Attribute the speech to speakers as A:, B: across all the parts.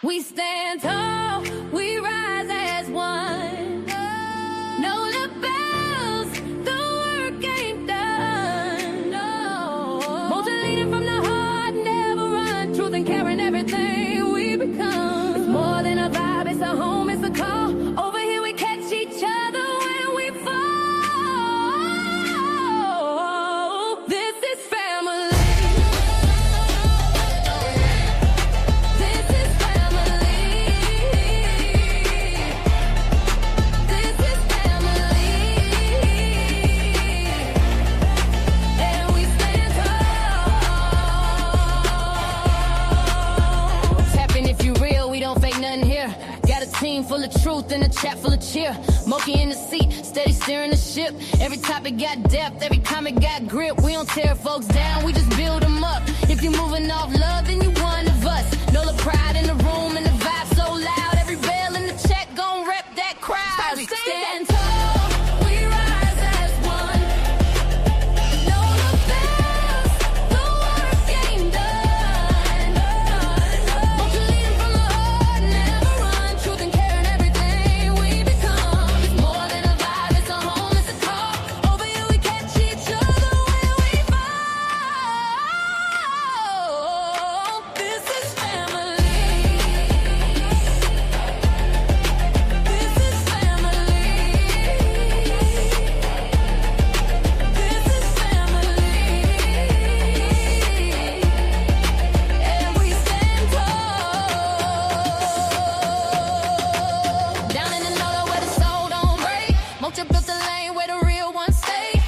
A: We stand tall, we rise as one. No lapels, the work ain't done. No. Most leading from the heart, never run. Truth and care in everything we become. It's more than a vibe, it's a home, it's a call. Over here we catch each other when we fall. This is family. This is family. This is family. And we stand tall. Tapping if you real, we don't fake nothing here. Got a team full of truth and a chat full of cheer. MOCA in the seat, steady steering the ship. Every topic got depth, every comment got grip. We don't tear folks down, we just build them up. If you're moving off love, then you one of us. Know the pride in the room and the vibe so loud. Every bell in the check gon' rep that crowd. We stand tall, we rise as one. Know the bells, the work ain't done. Won't you lead from the heart, never run. Truth and care in everything we become. It's more than a vibe, it's a home, it's a call. Over here we catch each other when we fall. This is family. This is family. This is family. And we stand tall. Down in the NOLA where the soul don't break. MOCA built the lane where the real ones stay.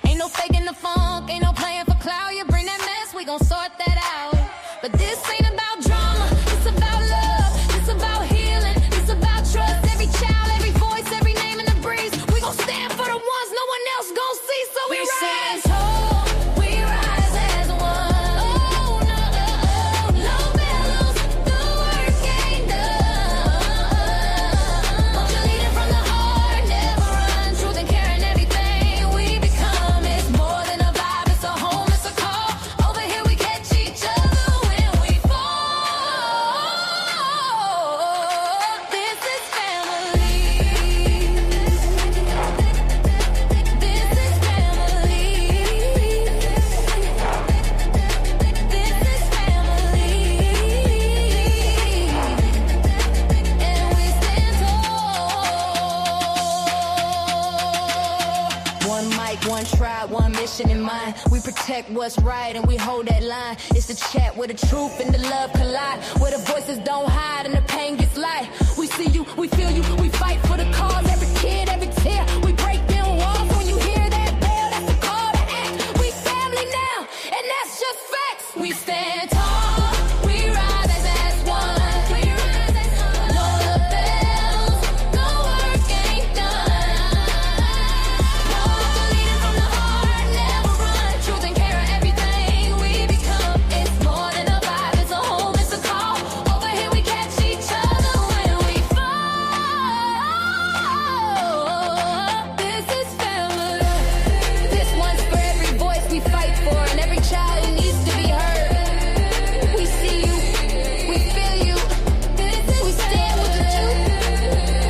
A: Ain't no faking the funk, ain't no playing for clout. You bring that mess, we gon' sort that out. But this ain't about drama, it's about love. It's about healing, it's about trust. Every child, every voice, every name in the breeze. We gon' stand for the ones no one else gon' see. So we stand tall, we rise as one. Oh no, no bellows, the work ain't done. Won't you lead it from the heart, never run. Truth and care in everything we become. It's more than a vibe, it's a home, it's a call. Over here we catch each other when we fall. This is family. This is family. This is family. And we stand tall. One mic, one tribe, one mission in mind. We protect what's right and we hold that line. It's the chat where the truth and the love collide. Where the voices don't hide and the pain gets light. We see you, we feel you, we fight for the cause. Every kid, every tear, we break down walls. When you hear that bell, that's a call to act. We family now, and that's just facts. We stand tall, we rise as one. No bells, the work ain't done. No leading from the heart, never run. Truth and care in everything we become. It's more than a vibe, it's a home, it's a call. Over here we catch each other when we fall. This is family. This one's for every voice we fight for and every child who needs to be heard. We see you, we feel you. We stand with the truth.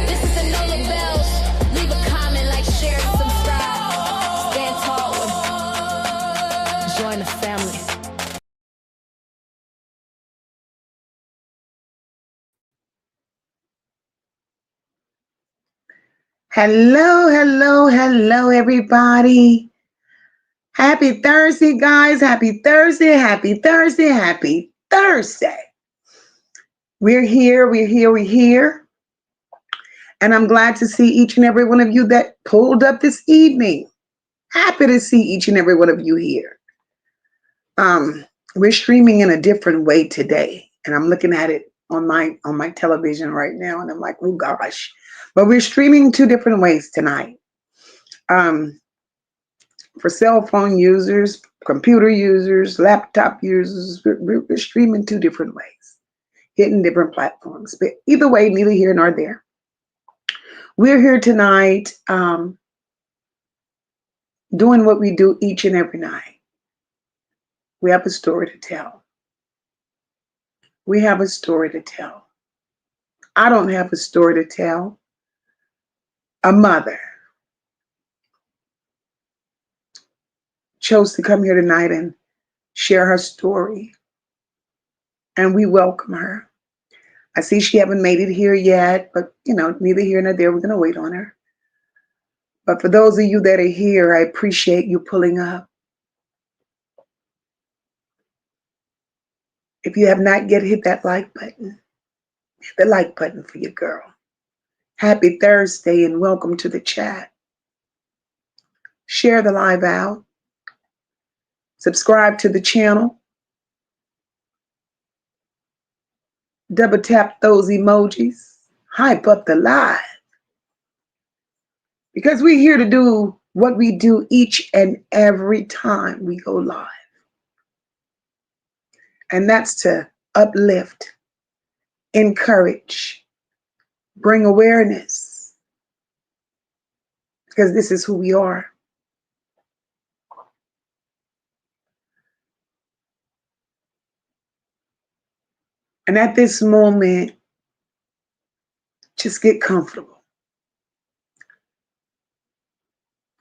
A: This is the NOLA Bells. Leave a comment, like, share, and subscribe. Stand tall with join the family.
B: Hello, hello, hello, everybody. Happy Thursday, guys. Happy Thursday, happy Thursday, happy Thursday. We're here, we're here, we're here. And I'm glad to see each and every one of you that pulled up this evening. Happy to see each and every one of you here. We're streaming in a different way today. And I'm looking at it on my television right now. And I'm like, oh gosh. But we're streaming two different ways tonight. For cell phone users, computer users, laptop users, we're streaming two different ways, hitting different platforms. But either way, neither here nor there. We're here tonight doing what we do each and every night. We have a story to tell. We have a story to tell. I don't have a story to tell. A mother chose to come here tonight and share her story, and we welcome her. I see she haven't made it here yet, but neither here nor there. We're going to wait on her. But for those of you that are here, I appreciate you pulling up. If you have not yet hit that like button, hit the like button for your girl. Happy Thursday and welcome to the chat. Share the live out. Subscribe to the channel. Double tap those emojis. Hype up the live. Because we're here to do what we do each and every time we go live. And that's to uplift, encourage, bring awareness. Because this is who we are. And at this moment, just get comfortable.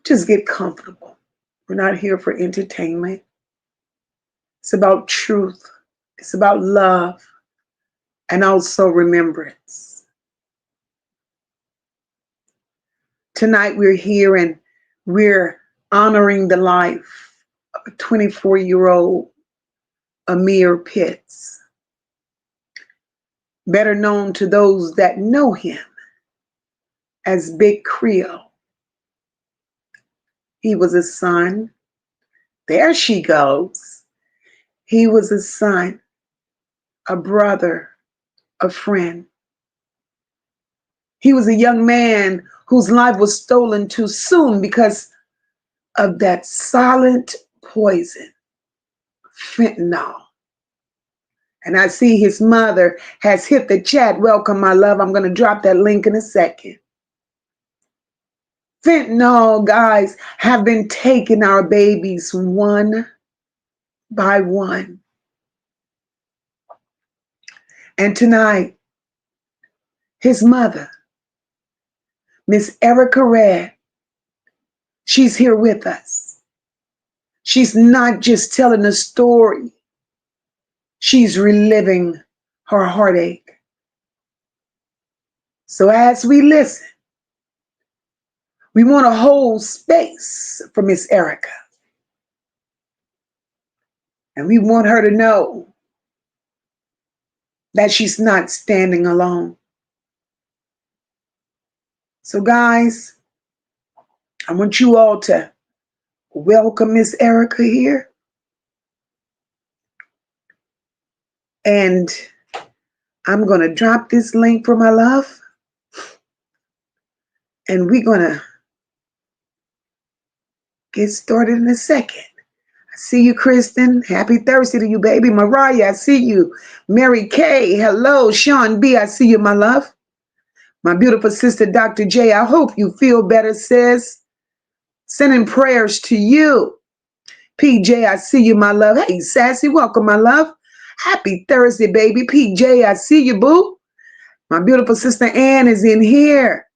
B: Just get comfortable. We're not here for entertainment. It's about truth. It's about love and also remembrance. Tonight we're here and we're honoring the life of a 24-year-old Amir Pitts, better known to those that know him as BigCreo. He was a son. There she goes. He was a son, a brother, a friend. He was a young man whose life was stolen too soon because of that silent poison, fentanyl. And I see his mother has hit the chat. Welcome, my love. I'm going to drop that link in a second. Fentanyl, guys, have been taking our babies one by one. And tonight, his mother, Miss Erika Redd, she's here with us. She's not just telling a story. She's reliving her heartache. So as we listen, we want to hold space for Miss Erika. And we want her to know that she's not standing alone. So guys, I want you all to welcome Miss Erika here. And I'm going to drop this link for my love. And we're going to get started in a second. I see you, Kristen. Happy Thursday to you, baby. Mariah, I see you. Mary Kay, hello. Sean B, I see you, my love. My beautiful sister, Dr. J, I hope you feel better, sis. Sending prayers to you. PJ, I see you, my love. Hey, Sassy, welcome, my love. Happy Thursday, baby. PJ, I see you, boo. My beautiful sister Ann is in here.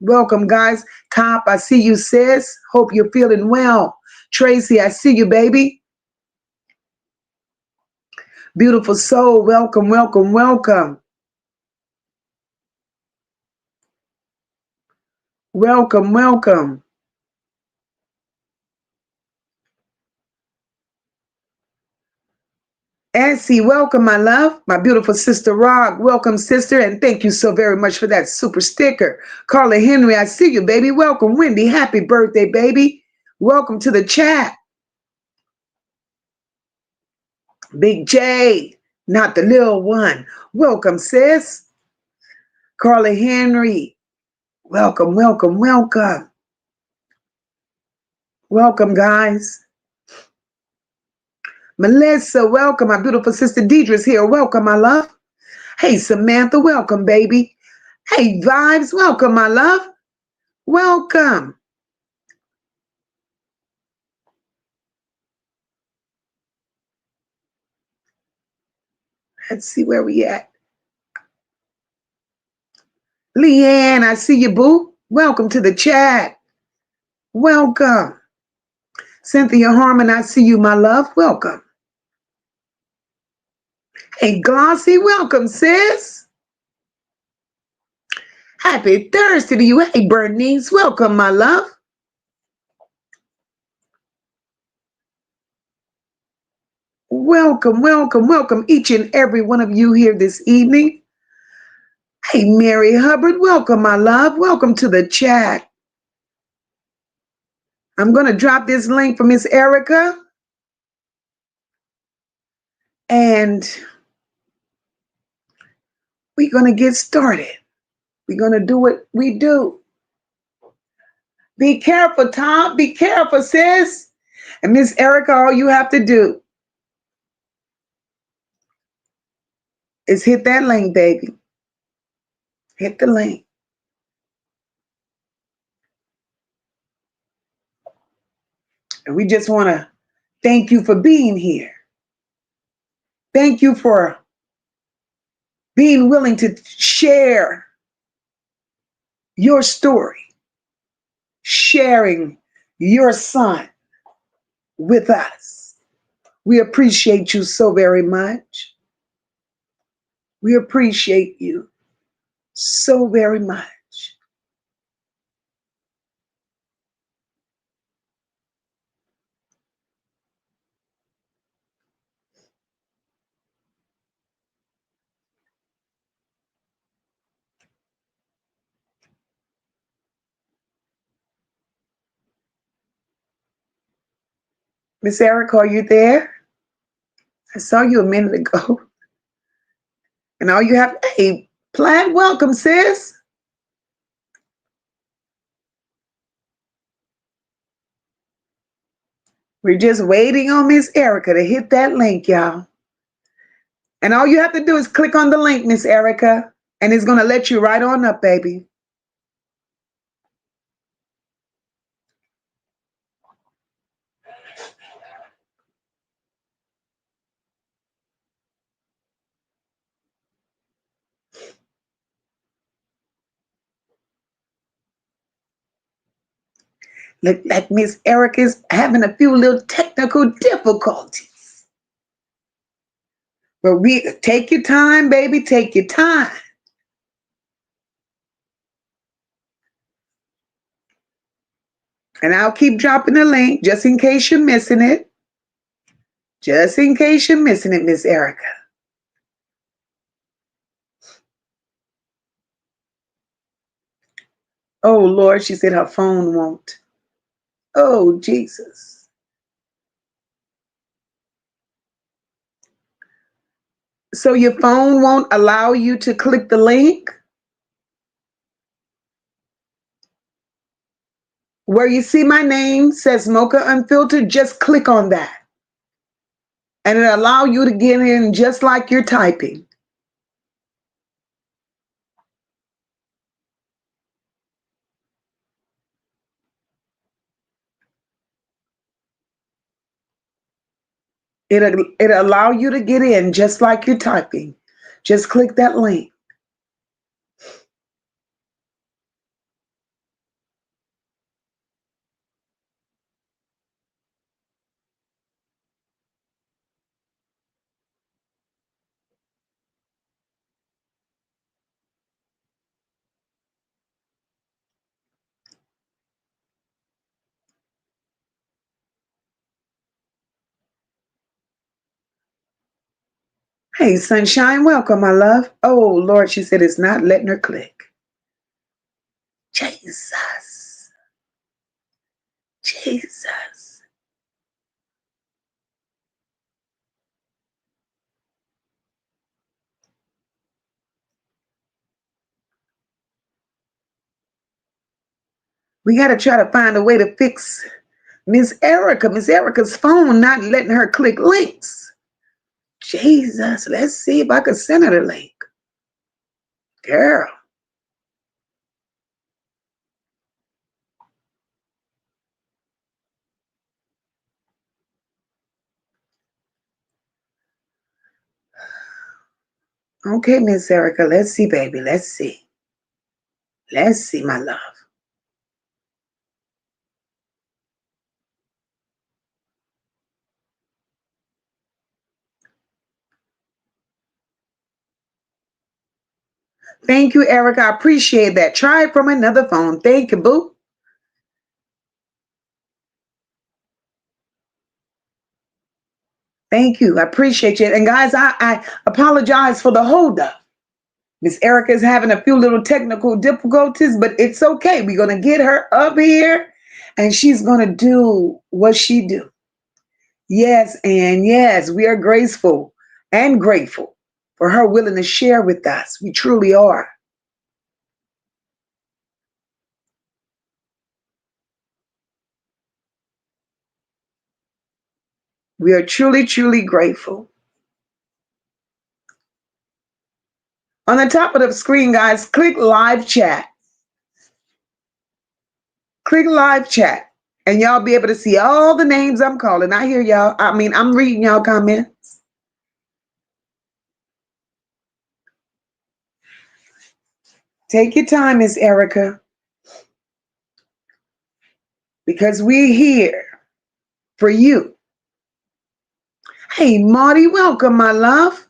B: Welcome, guys. Cop, I see you, sis. Hope you're feeling well. Tracy, I see you, baby. Beautiful soul, welcome, welcome, welcome. Welcome, welcome. Essie, welcome, my love. My beautiful sister Rog, welcome, sister, and thank you so very much for that super sticker. Carla Henry, I see you, baby. Welcome, Wendy. Happy birthday, baby. Welcome to the chat. Big J, not the little one. Welcome, sis. Carla Henry, welcome, welcome, welcome. Welcome, guys. Melissa, welcome. My beautiful sister Deidre's here. Welcome, my love. Hey, Samantha, welcome, baby. Hey, Vibes, welcome, my love. Welcome. Let's see where we at. Leanne, I see you, boo. Welcome to the chat. Welcome. Cynthia Harmon, I see you, my love. Welcome. Hey, Glossy, welcome, sis. Happy Thursday to you. Hey, Bernice, welcome, my love. Welcome, welcome, welcome, each and every one of you here this evening. Hey, Mary Hubbard, welcome, my love. Welcome to the chat. I'm going to drop this link for Miss Erika. And we're going to get started. We're going to do what we do. Be careful, Tom. Be careful, sis. And Miss Erika, all you have to do is hit that link, baby. Hit the link. And we just want to thank you for being here. Thank you for being willing to share your story, sharing your son with us. We appreciate you so very much. We appreciate you so very much. Miss Erica, are you there? I saw you a minute ago. And all you have, hey, Plaid, welcome, sis. We're just waiting on Miss Erica to hit that link, y'all. And all you have to do is click on the link, Miss Erica, and it's going to let you right on up, baby. Look like Miss Erica's having a few little technical difficulties. But take your time, baby, take your time. And I'll keep dropping the link just in case you're missing it. Just in case you're missing it, Miss Erica. Oh, Lord, she said her phone won't. Oh, Jesus. So your phone won't allow you to click the link? Where you see my name says MOCA Unfiltered, just click on that. And it'll allow you to get in just like you're typing. It'll allow you to get in just like you're typing. Just click that link. Hey, Sunshine, welcome, my love. Oh, Lord, she said it's not letting her click. Jesus. Jesus. We got to try to find a way to fix Miss Erica. Miss Erica's phone not letting her click links. Jesus, let's see if I can send her the link. Girl. Okay, Miss Erica, let's see, baby, let's see. Let's see, my love. Thank you, Erica. I appreciate that. Try it from another phone. Thank you, boo. Thank you. I appreciate you. And guys, I apologize for the holdup. Miss Erica is having a few little technical difficulties, but it's okay. We're going to get her up here and she's going to do what she do. Yes, and yes, we are graceful and grateful for her willing to share with us. We truly are. We are truly, truly grateful. On the top of the screen, guys, click live chat. Click live chat. And y'all be able to see all the names I'm calling. I hear y'all. I'm reading y'all comments. Take your time, Miss Erica. Because we're here for you. Hey, Marty, welcome, my love.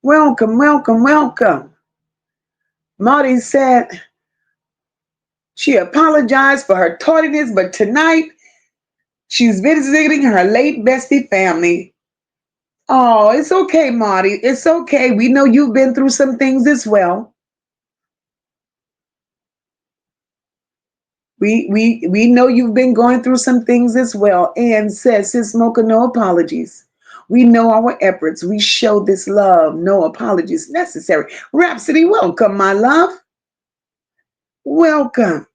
B: Welcome, welcome, welcome. Marty said she apologized for her tardiness, but tonight she's visiting her late bestie family. Oh, it's okay, Marty. It's okay. We know you've been through some things as well. We know you've been going through some things as well. And says, Sis MOCA, no apologies. We know our efforts. We show this love. No apologies necessary. Rhapsody, welcome, my love. Welcome.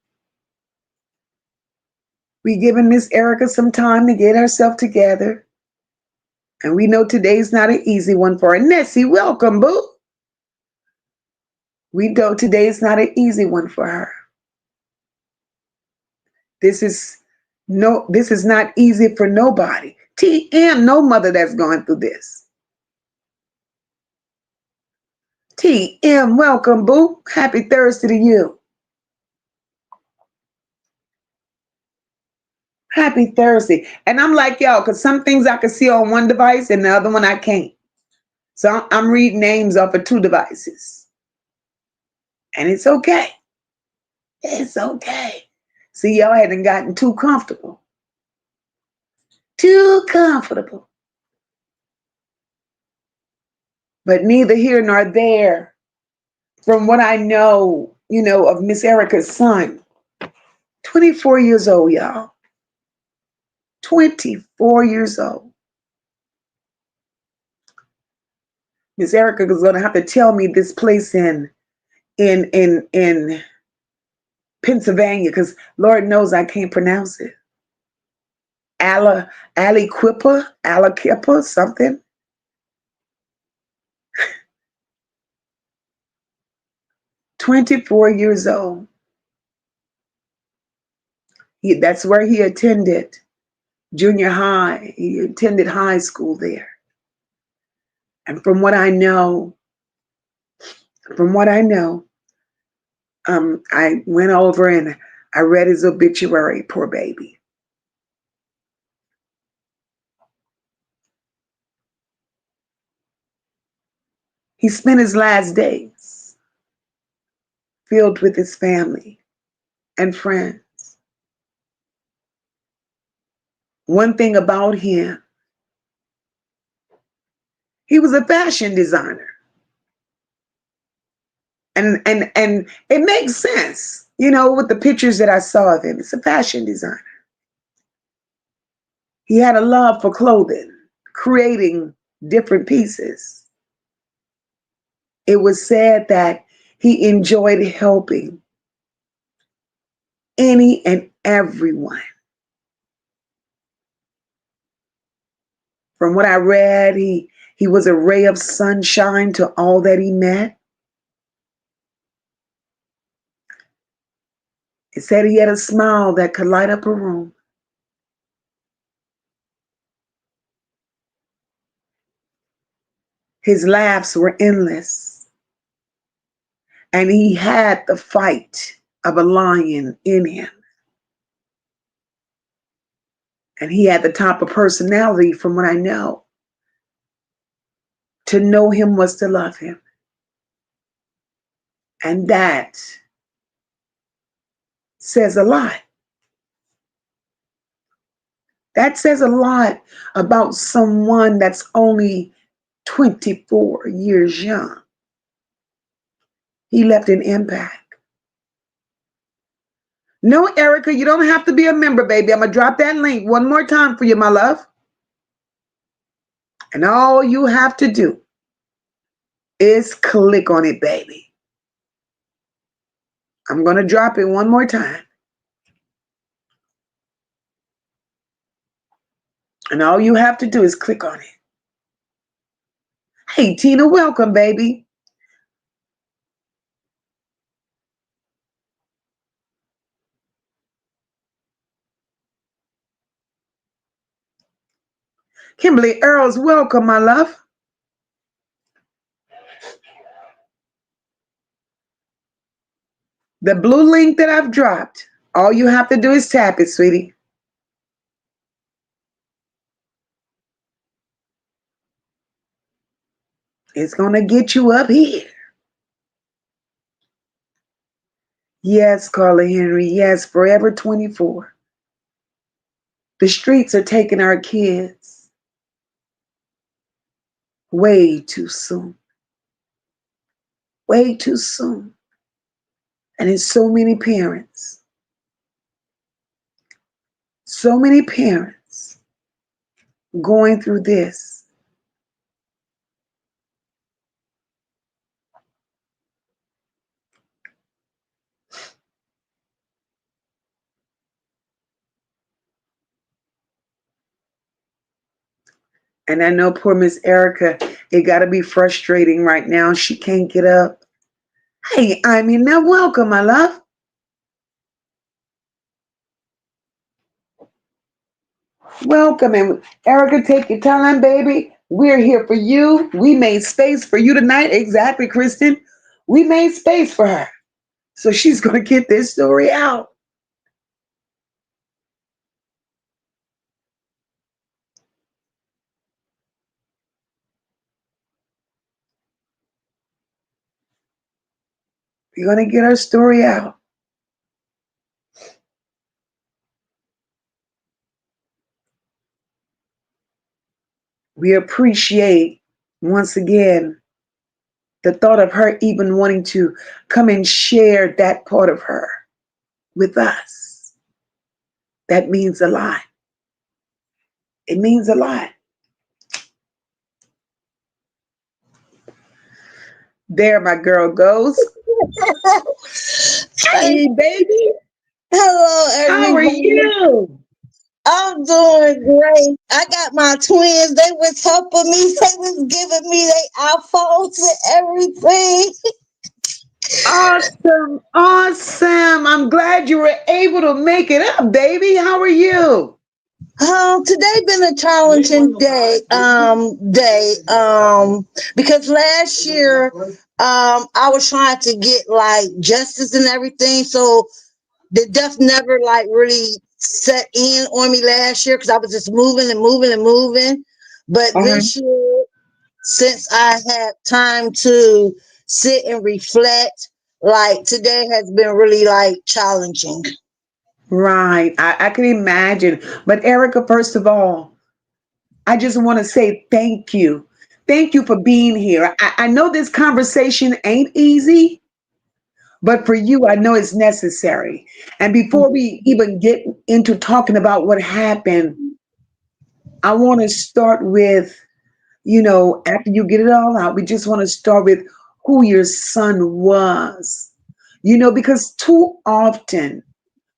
B: We giving Miss Erica some time to get herself together. And we know today's not an easy one for her. Nessie, welcome, boo. We know today's not an easy one for her. This is not easy for nobody. TM, no mother that's going through this. TM, welcome, boo. Happy Thursday to you. Happy Thursday. And I'm like y'all, because some things I can see on one device and the other one I can't. So I'm reading names off of two devices. And it's okay. It's okay. See, y'all hadn't gotten too comfortable. Too comfortable. But neither here nor there. From what I know, of Miss Erica's son. 24 years old, y'all. 24 years old. Miss Erica is going to have to tell me this place in Pennsylvania, because Lord knows I can't pronounce it. Aliquippa, something. "24 years old. That's where he attended junior high. He attended high school there. And from what I know, I went over and I read his obituary, poor baby. He spent his last days filled with his family and friends. One thing about him, he was a fashion designer. And it makes sense, with the pictures that I saw of him. It's a fashion designer. He had a love for clothing, creating different pieces. It was said that he enjoyed helping any and everyone. From what I read, he was a ray of sunshine to all that he met. It said he had a smile that could light up a room. His laughs were endless, and he had the fight of a lion in him. And he had the type of personality, from what I know. To know him was to love him. And that says a lot. That says a lot about someone that's only 24 years young. He left an impact. No, Erika, you don't have to be a member, baby. I'm going to drop that link one more time for you, my love. And all you have to do is click on it, baby. I'm going to drop it one more time. And all you have to do is click on it. Hey, Tina, welcome, baby. Kimberly Earls, welcome, my love. The blue link that I've dropped, all you have to do is tap it, sweetie. It's going to get you up here. Yes, Carla Henry. Yes, Forever 24. The streets are taking our kids way too soon. Way too soon. And it's so many parents. So many parents going through this. And I know poor Miss Erika, it got to be frustrating right now. She can't get up. Hey, I mean, now welcome, my love. Welcome. And Erika, take your time, baby. We're here for you. We made space for you tonight. Exactly, Kristen. We made space for her. So she's going to get this story out. We're going to get her story out. We appreciate, once again, the thought of her even wanting to come and share that part of her with us. That means a lot. It means a lot. There my girl goes. Hey, baby.
C: Hello,
B: How are
C: everybody.
B: you?
C: I'm doing great. I got my twins. They was helping me. They was giving me their iPhones and everything.
B: Awesome. Awesome. I'm glad you were able to make it up, baby. How are you?
C: Today been a challenging because last year, I was trying to get like justice and everything. So the death never like really set in on me last year because I was just moving and moving and moving. But this year, since I had time to sit and reflect, like today has been really like challenging.
B: Right. I can imagine. But Erika, first of all, I just want to say thank you. Thank you for being here. I know this conversation ain't easy, but for you, I know it's necessary. And before we even get into talking about what happened, I want to start with, after you get it all out, we just want to start with who your son was. Because too often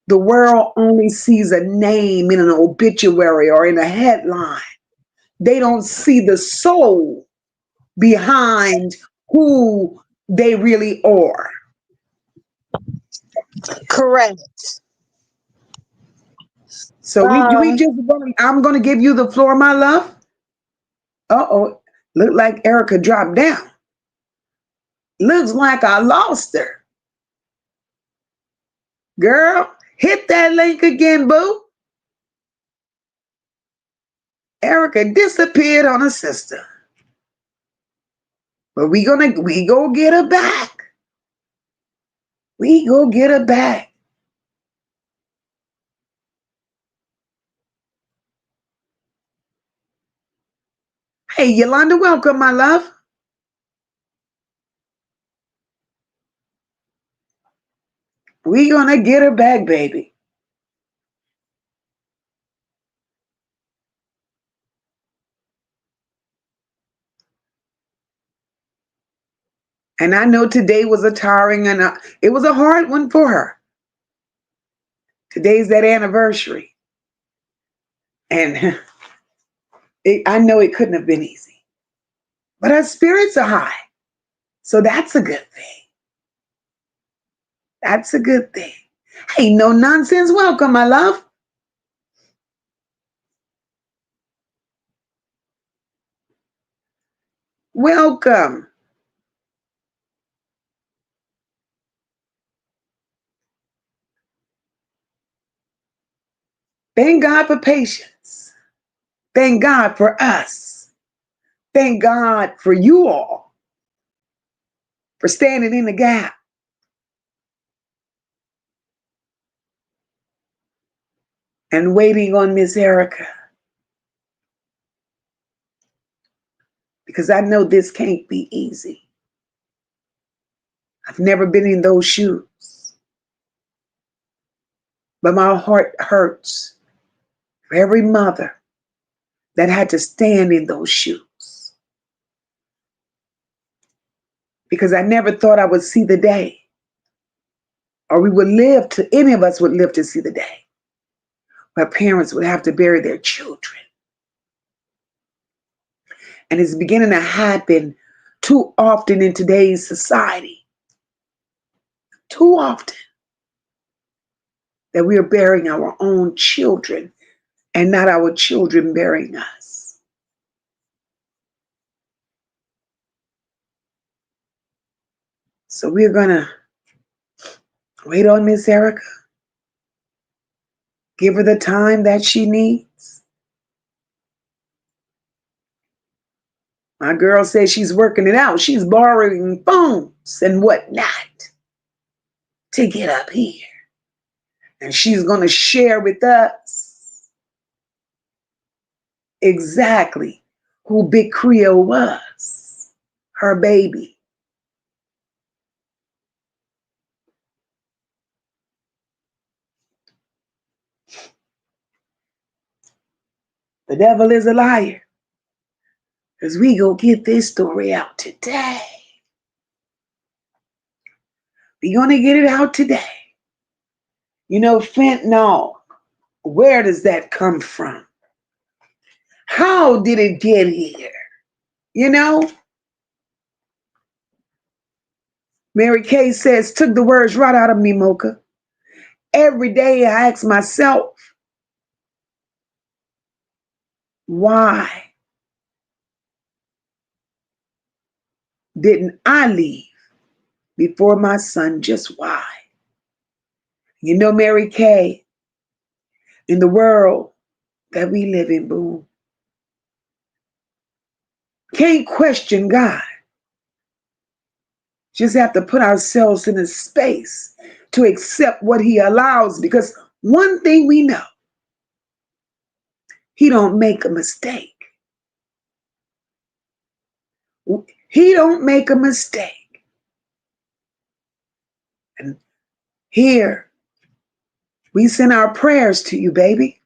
B: the world only sees a name in an obituary or in a headline. They don't see the soul behind who they really are.
C: Correct.
B: So we
C: Um,
B: just I'm gonna give you the floor, my love. Uh-oh. Look like Erika dropped down. Looks like I lost her. Girl, hit that link again, boo. Erika disappeared on her sister. But we go get her back. We go get her back. Hey, Yolanda, welcome, my love. We gonna get her back, baby. And I know today was a tiring and it was a hard one for her. Today's that anniversary. And I know it couldn't have been easy. But her spirits are high. So that's a good thing. That's a good thing. Hey, no nonsense. Welcome, my love. Welcome. Thank God for patience. Thank God for us. Thank God for you all for standing in the gap. And waiting on Miss Erika. Because I know this can't be easy. I've never been in those shoes. But my heart hurts for every mother that had to stand in those shoes. Because I never thought I would see the day, or we would live to, any of us would live to see the day, where parents would have to bury their children. And it's beginning to happen too often in today's society. Too often that we are burying our own children and not our children burying us. So we're going to wait on Miss Erika, give her the time that she needs. My girl says she's working it out. She's borrowing phones and whatnot to get up here. And she's going to share with us exactly who Big Creo was, her baby. The devil is a liar. Because we go get this story out today. We're going to get it out today. You know, fentanyl, where does that come from? How did it get here? You know, Mary Kay says, took the words right out of me, MOCA. Every day I ask myself, why didn't I leave before my son? Just why? You know, Mary Kay, in the world that we live in, boom, can't question God. Just have to put ourselves in a space to accept what he allows, because one thing we know, he don't make a mistake. He don't make a mistake. And here, we send our prayers to you, baby,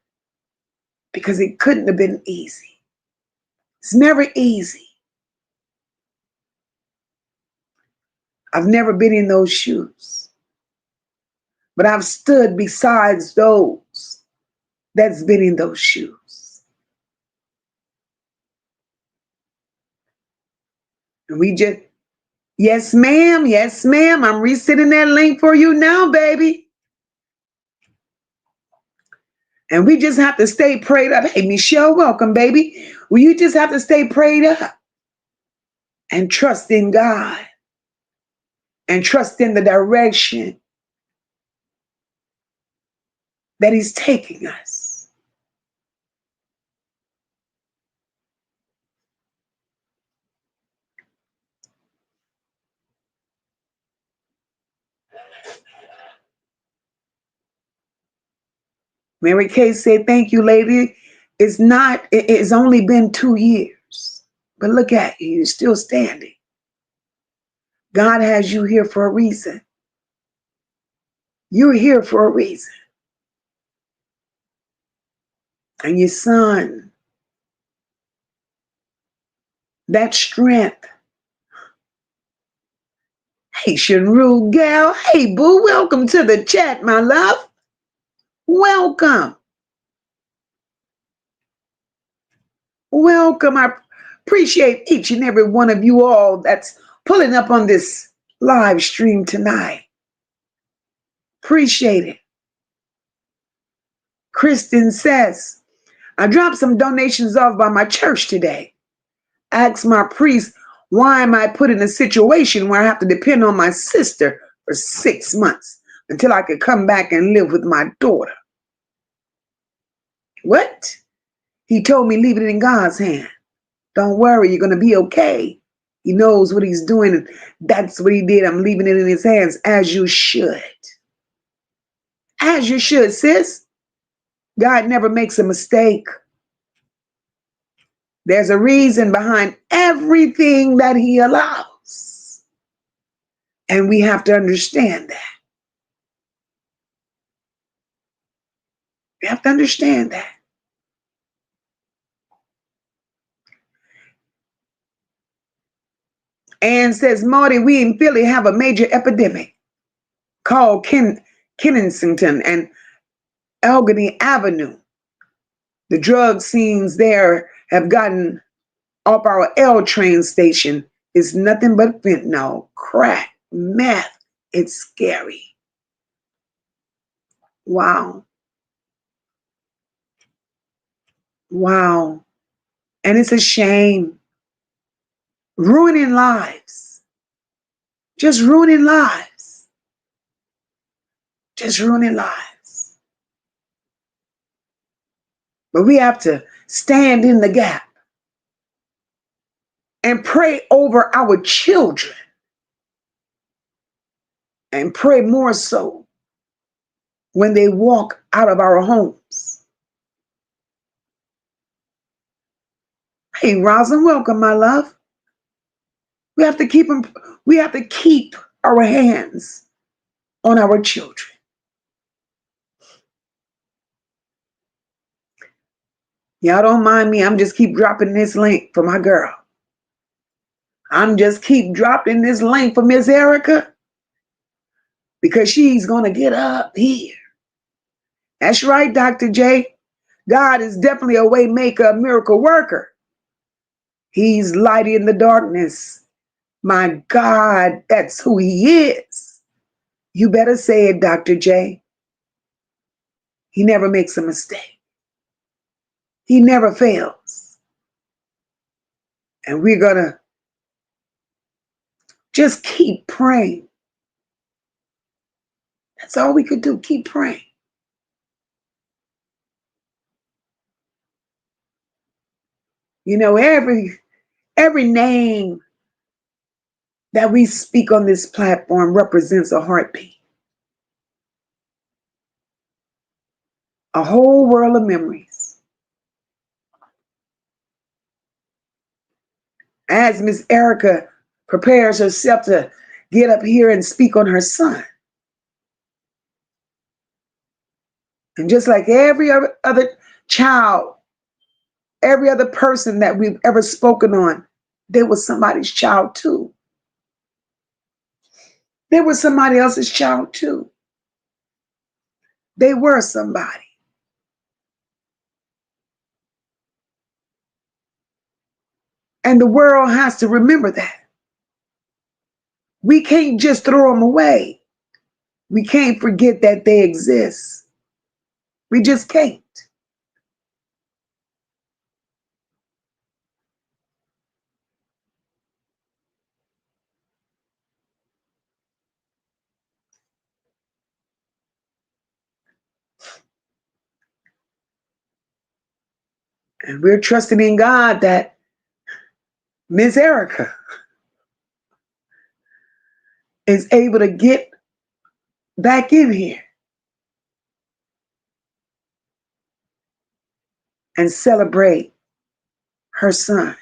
B: because it couldn't have been easy. It's never easy. I've never been in those shoes, but I've stood besides those that's been in those shoes. And we just, Yes, ma'am. Yes, ma'am. I'm resending that link for you now, baby. And we just have to stay prayed up. Hey, Michelle, welcome, baby. Well, you just have to stay prayed up and trust in God and trust in the direction that He's taking us. Mary Kay said, thank you, lady. It's only been 2 years. But look at you, you're still standing. God has you here for a reason. You're here for a reason. And your son, that strength. Hey, Shanru gal. Hey, boo, welcome to the chat, my love. Welcome. Welcome. I appreciate each and every one of you all that's pulling up on this live stream tonight. Appreciate it. Kristen says, I dropped some donations off by my church today. Asked my priest, why am I put in a situation where I have to depend on my sister for 6 months until I could come back and live with my daughter? What? He told me leave it in God's hand. Don't worry, you're going to be okay. He knows what he's doing. And that's what he did. I'm leaving it in his hands, as you should. As you should, sis. God never makes a mistake. There's a reason behind everything that he allows. And we have to understand that. We have to understand that. Ann says, Marty, we in Philly have a major epidemic called Kensington and Allegheny Avenue. The drug scenes there have gotten off our L train station. It's nothing but fentanyl, crack, meth. It's scary. Wow. Wow. And it's a shame. Ruining lives. Just ruining lives. Just ruining lives. But we have to stand in the gap and pray over our children. And pray more so when they walk out of our homes. Hey, Rosalind, welcome, my love. We have to keep our hands on our children. Y'all don't mind me. I'm just keep dropping this link for my girl. I'm just keep dropping this link for Miss Erika because she's going to get up here. That's right, Dr. J. God is definitely a way maker, a miracle worker. He's light in the darkness. My God, that's who he is. You better say it, Dr. J. He never makes a mistake. He never fails. And we're going to just keep praying. That's all we could do, keep praying. You know, every name that we speak on this platform represents a heartbeat. A whole world of memories. As Miss Erika prepares herself to get up here and speak on her son. And just like every other child, every other person that we've ever spoken on, they were somebody's child too. They were somebody else's child too. They were somebody. And the world has to remember that. We can't just throw them away. We can't forget that they exist. We just can't. And we're trusting in God that Miss Erika is able to get back in here and celebrate her son.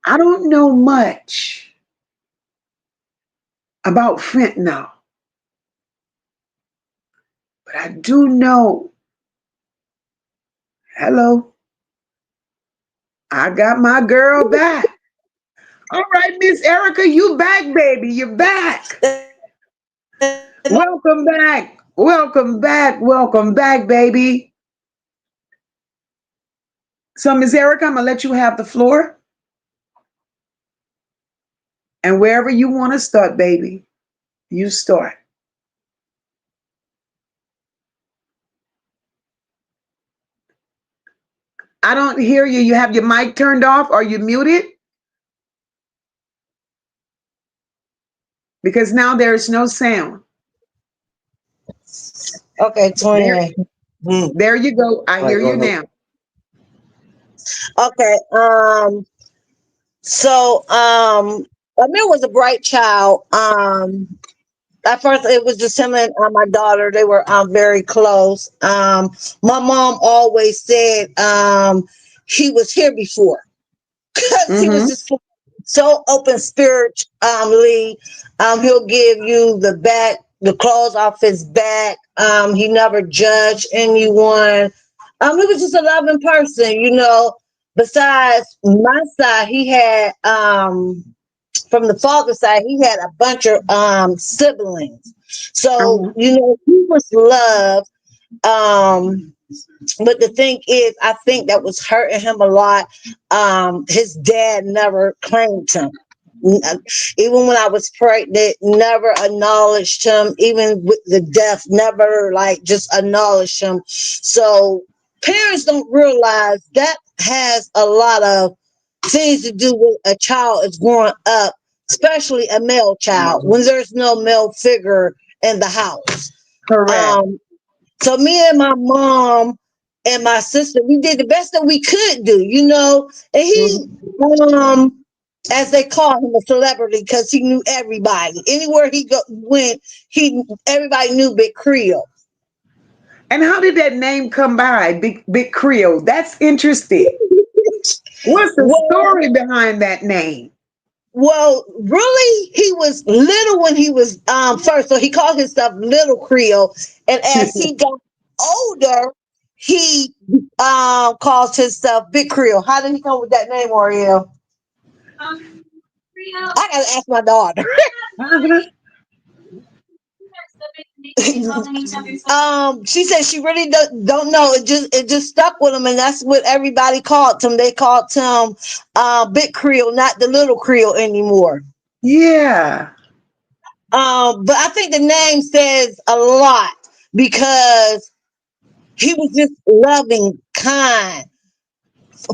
B: I don't know much about fentanyl, but I do know, hello, I got my girl back. All right, Miss Erika, you back, baby. You're back. Welcome back. Welcome back. Welcome back, baby. So, Miss Erika, I'm going to let you have the floor. And wherever you want to start, baby, you start. I don't hear you. You have your mic turned off. Are you muted? Because now there is no sound.
C: Okay,
B: There,
C: 28.
B: there you go. I hear you now.
C: Okay. Amir was a bright child. At first it was just him and my daughter. They were very close. My mom always said he was here before because he was
B: Mm-hmm.
C: just so open spiritually. He'll give you the clothes off his back. He never judged anyone. He was just a loving person, you know. Besides my side, he had from the father side, he had a bunch of siblings. So,
B: Uh-huh.
C: you know, he was loved. Um, but the thing is, I think that was hurting him a lot. His dad never claimed him. Even when I was pregnant, never acknowledged him. Even with the death, never like just acknowledged him. So parents don't realize that has a lot of things to do with a child is growing up, especially a male child, when there's no male figure in the house.
B: Correct.
C: So me and my mom and my sister, we did the best that we could do, you know. And he,
B: Mhm.
C: as they call him, a celebrity because he knew everybody. Anywhere he went, everybody knew Big Creole.
B: And how did that name come by, Big Creole? That's interesting. What's the
C: Well,
B: story behind that name?
C: Well, really, he was little when he was first, so he called himself Little Creole. And as he got older, he calls himself Big Creole. How did he come with that name, Ariel? I gotta ask my daughter. She said she really don't know. It just stuck with him, and that's what everybody called him. They called him Big Creole, not the Little Creole anymore.
B: Yeah.
C: But I think the name says a lot because he was just loving, kind,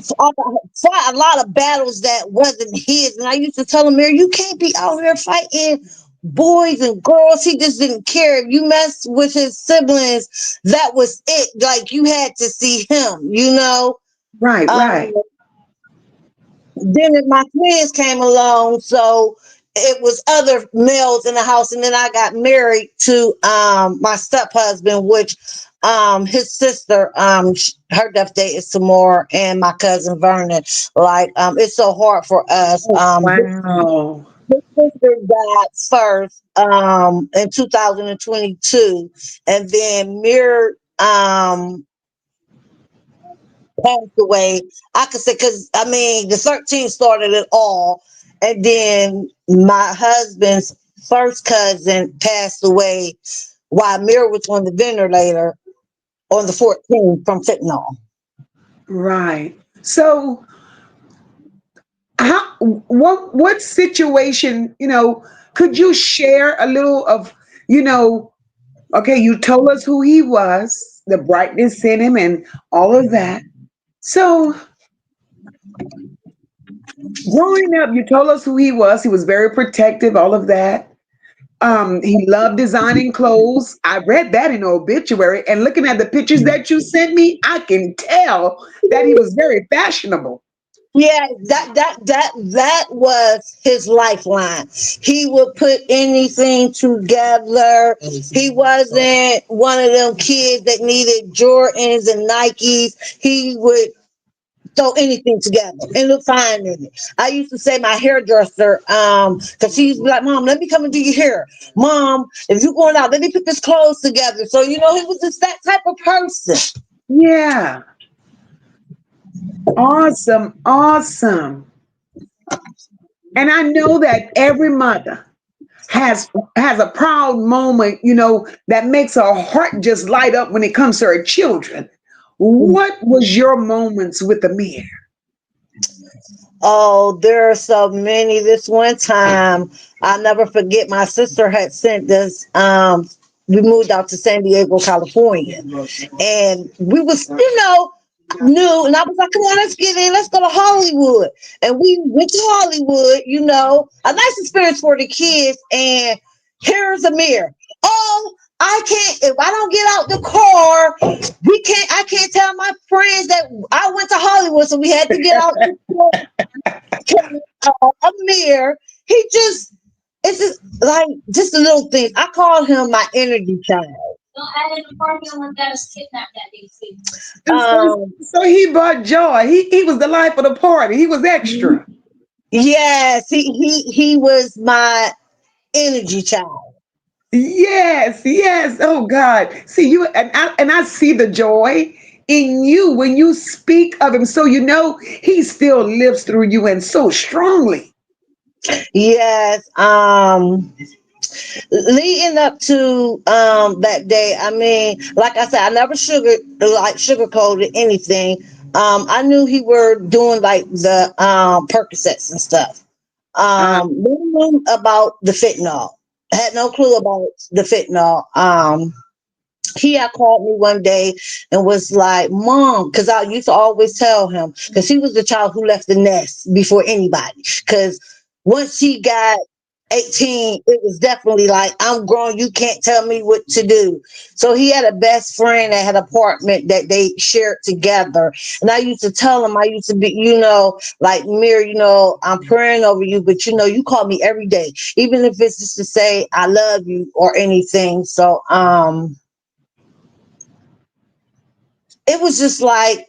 C: fought a lot of battles that wasn't his. And I used to tell him, Amir, you can't be out here fighting boys and girls. He just didn't care. If you messed with his siblings, that was it. Like you had to see him, you know.
B: Right,
C: Um,
B: right.
C: then my twins came along, so it was other males in the house, and then I got married to my step husband, which his sister, her death date is tomorrow, and my cousin Vernon. Like it's so hard for us.
B: Wow.
C: His sister died first in 2022, and then Mir passed away. I could say because I mean the 13 started it all, and then my husband's first cousin passed away while Amir was on the ventilator on the 14th from fentanyl.
B: Right. So how, what situation, could you share a little of, you know, okay, you told us who he was, the brightness in him and all of that. So growing up, you told us who he was. He was very protective, all of that. He loved designing clothes. I read that in the obituary, and looking at the pictures that you sent me, I can tell that he was very fashionable.
C: Yeah, that was his lifeline. He would put anything together. He wasn't one of them kids that needed Jordans and Nikes. He would throw anything together and look fine in it. I used to say my hairdresser, because she used to be like, Mom, let me come and do your hair. Mom, if you're going out, let me put this clothes together. So, he was just that type of person.
B: Yeah. Awesome. Awesome. And I know that every mother has a proud moment, that makes her heart just light up when it comes to her children. What was your moments with Amir?
C: Oh, there are so many. This one time, I'll never forget, my sister had sent us, we moved out to San Diego, California. And we was, new. And I was like, come on, let's get in. Let's go to Hollywood. And we went to Hollywood, a nice experience for the kids. And here's Amir. Oh, I can't, if I don't get out the car, I can't tell my friends that I went to Hollywood. So we had to get out the car. Amir, it's just like just the little things. I call him my energy child.
A: I didn't party on that was kidnapped that day too.
B: So he brought joy. He was the life of the party. He was extra.
C: Yes, he was my energy child.
B: Yes, yes. Oh God. See you, and I see the joy in you when you speak of him. So he still lives through you and so strongly.
C: Yes. Leading up to that day, I mean, like I said, I never sugarcoated anything. I knew he were doing like the Percocets and stuff. Didn't know about the fentanyl. I had no clue about the fentanyl. He had called me one day and was like, Mom, because I used to always tell him, because he was the child who left the nest before anybody. Because once he got 18, it was definitely like, I'm grown, you can't tell me what to do. So he had a best friend that had an apartment that they shared together. And I used to tell him, I used to be, like, Mir, I'm praying over you, but you call me every day, even if it's just to say I love you or anything. So it was just like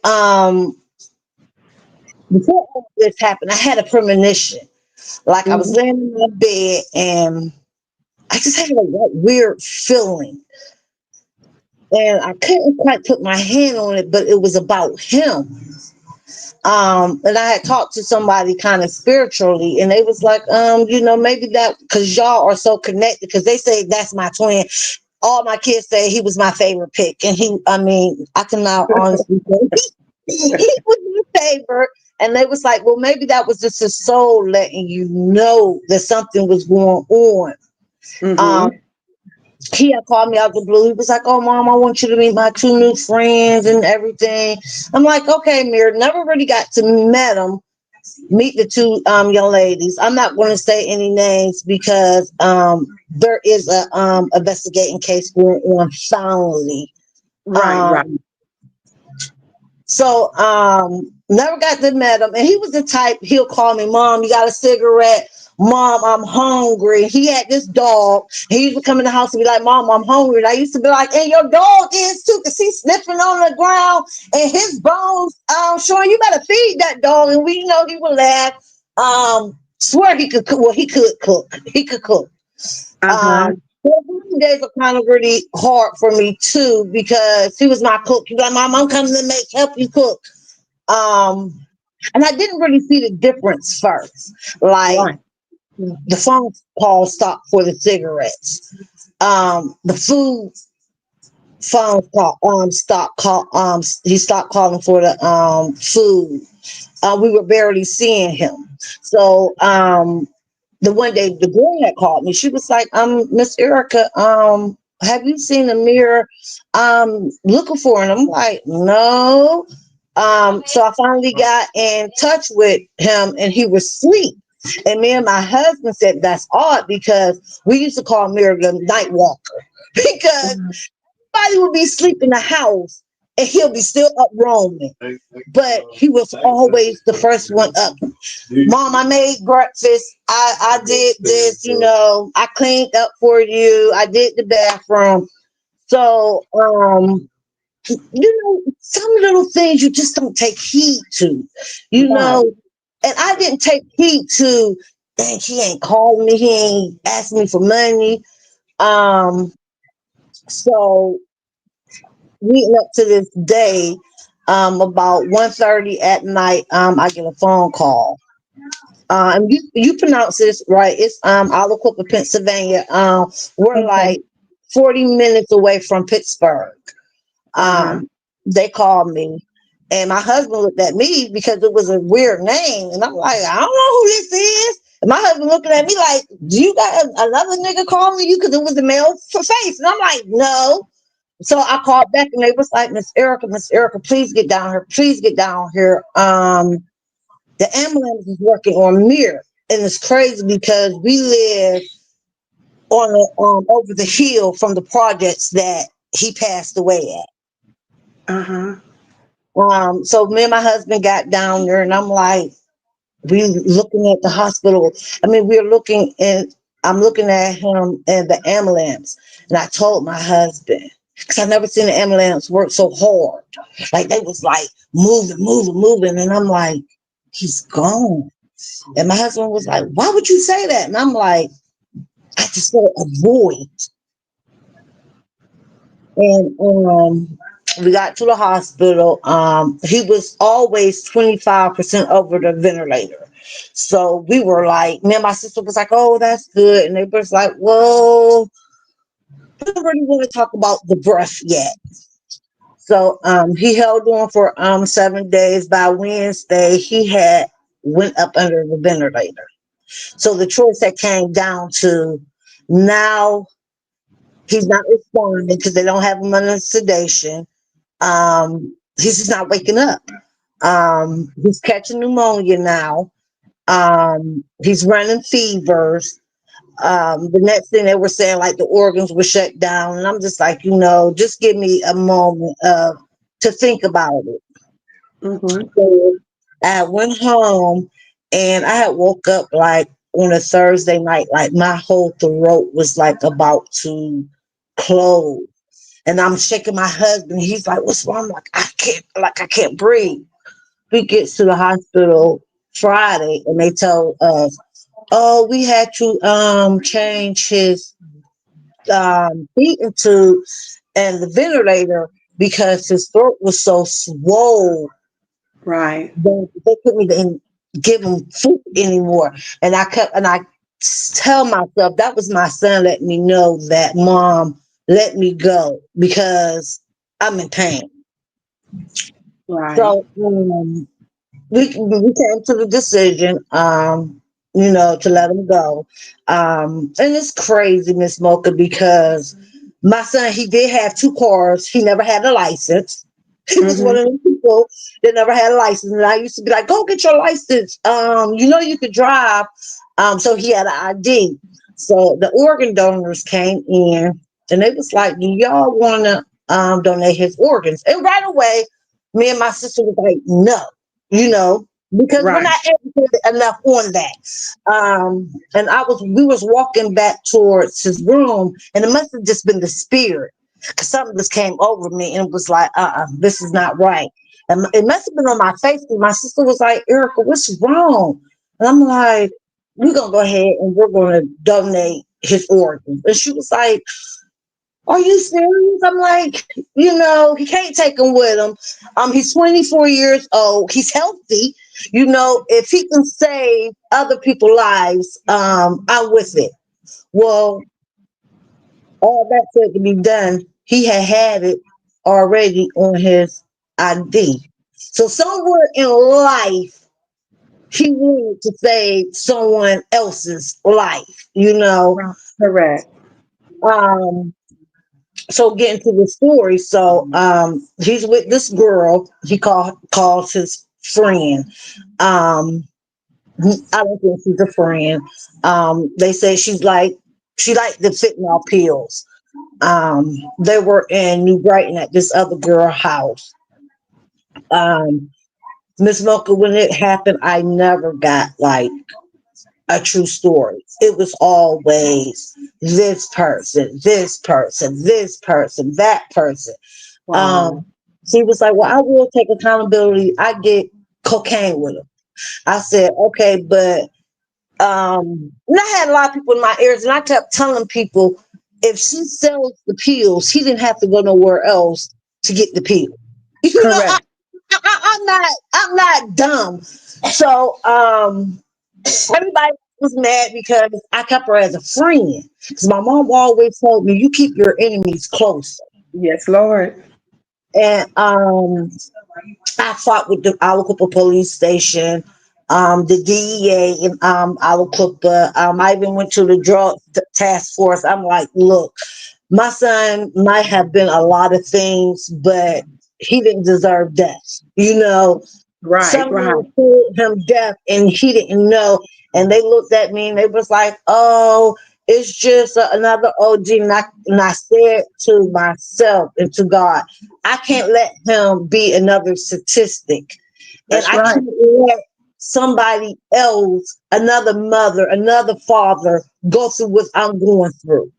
C: before all this happened, I had a premonition. Like I was laying in my bed and I just had a weird feeling. And I couldn't quite put my hand on it, but it was about him. And I had talked to somebody kind of spiritually, and they was like, maybe that because y'all are so connected, because they say that's my twin. All my kids say he was my favorite pick. And I can now honestly say he was my favorite. And they was like, well, maybe that was just his soul letting you know that something was going on. He had called me out the blue. He was like, oh, Mom, I want you to meet my two new friends and everything. I'm like, okay, Mir. Never really got to meet the two young ladies. I'm not going to say any names because there is a investigating case going on finally.
B: Right.
C: So never got to meet him. And he was the type, he'll call me, Mom, you got a cigarette? Mom, I'm hungry. He had this dog. He used to come in the house and be like, Mom, I'm hungry. And I used to be like, and your dog is too, because he's sniffing on the ground and his bones showing you better feed that dog. And we know he would laugh. Swear he could cook. Well, he could cook. He could cook. Those days are kind of really hard for me too, because he was my cook. He was like, Mom, I'm coming to help you cook. And I didn't really see the difference first. Like the phone call stopped for the cigarettes. The food phone call he stopped calling for the food. We were barely seeing him. So the one day the girl had called me, she was like, Miss Erika, have you seen Amir looking for him? I'm like, no. So I finally got in touch with him and he was asleep. And me and my husband said that's odd because we used to call Amir the night walker because somebody would be asleep in the house and he'll be still up roaming. But he was always the first one up. Mom, I made breakfast. I did this, I cleaned up for you. I did the bathroom. So, some little things you just don't take heed to, and I didn't take heed to, dang, he ain't calling me. He ain't asking me for money. So leading up to this day, about 1:30 at night, I get a phone call. And you pronounce this right. It's Aliquippa, Pennsylvania. We're like 40 minutes away from Pittsburgh. They called me, and my husband looked at me because it was a weird name, and I'm like, I don't know who this is. And my husband looking at me like, do you got another nigga calling you? Because it was a male face, and I'm like, no. So I called back, and they was like, Miss Erika, please get down here. Please get down here. The ambulance is working on Amir, and it's crazy because we live on over the hill from the projects that he passed away at. So me and my husband got down there, and I'm like, we looking at the hospital. I mean, I'm looking at him and the ambulance, and I told my husband, because I never seen the ambulance work so hard. Like they was like moving, and I'm like, he's gone. And my husband was like, why would you say that? And I'm like, I just saw a void. And we got to the hospital. He was always 25% over the ventilator. So we were like, me and my sister was like, oh, that's good. And they was like, well, we don't really want to talk about the breath yet. So he held on for 7 days. By Wednesday, he had went up under the ventilator. So the choice that came down to now he's not responding because they don't have him under sedation. He's just not waking up. He's catching pneumonia now. He's running fevers. The next thing they were saying, like the organs were shut down, and I'm just like, just give me a moment to think about it. So I went home, and I had woke up like on a Thursday night, like my whole throat was like about to close. And I'm shaking my husband. He's like, what's wrong? I can't breathe. We get to the hospital Friday, and they tell us, oh, we had to change his feeding tube and the ventilator because his throat was so swollen.
B: Right.
C: They couldn't even give him food anymore. And I tell myself that was my son letting me know that mom let me go because I'm in pain.
B: Right.
C: So we came to the decision, to let him go. And it's crazy, Miss MOCA, because my son, he did have 2 cars. He never had a license. He was one of the people that never had a license. And I used to be like, go get your license. You could drive. So he had an ID. So the organ donors came in, and they was like, do y'all want to donate his organs? And right away, me and my sister was like, no, because we're not educated enough on that. And we was walking back towards his room, and it must have just been the spirit, because something just came over me and it was like, this is not right. And it must have been on my face. And my sister was like, Erika, what's wrong? And I'm like, we're gonna go ahead and we're gonna donate his organs. And she was like, are you serious? I'm like, he can't take them with him. He's 24 years old. He's healthy. If he can save other people's lives, I'm with it. Well, all that said to be done, he had it already on his ID. So somewhere in life, he wanted to save someone else's life,
B: Correct.
C: Um, so getting to the story, so he's with this girl. He calls his friend. Um, I don't think she's a friend. They say she like the fentanyl pills. They were in New Brighton at this other girl house. Um, Miss Mocha, when it happened, I never got like a true story. It was always this person, this person, this person, that person.
B: Wow.
C: She was like, well, I will take accountability. I get cocaine with him. I said, okay, but and I had a lot of people in my ears, and I kept telling people, if she sells the pills, he didn't have to go nowhere else to get the pill.
B: Correct.
C: I'm not dumb. So everybody was mad because I kept her as a friend. Because my mom always told me, you keep your enemies close.
B: Yes, Lord.
C: And I fought with the Alacopa police station, the DEA in Alacopa. I even went to the drug task force. I'm like, look, my son might have been a lot of things, but he didn't deserve death.
B: Right,
C: Someone
B: right.
C: told him death and he didn't know. And they looked at me and they was like, oh, it's just another OG. And I said to myself and to God, I can't let him be another statistic. And
B: That's
C: I
B: right.
C: can't let somebody else, another mother, another father, go through what I'm going through.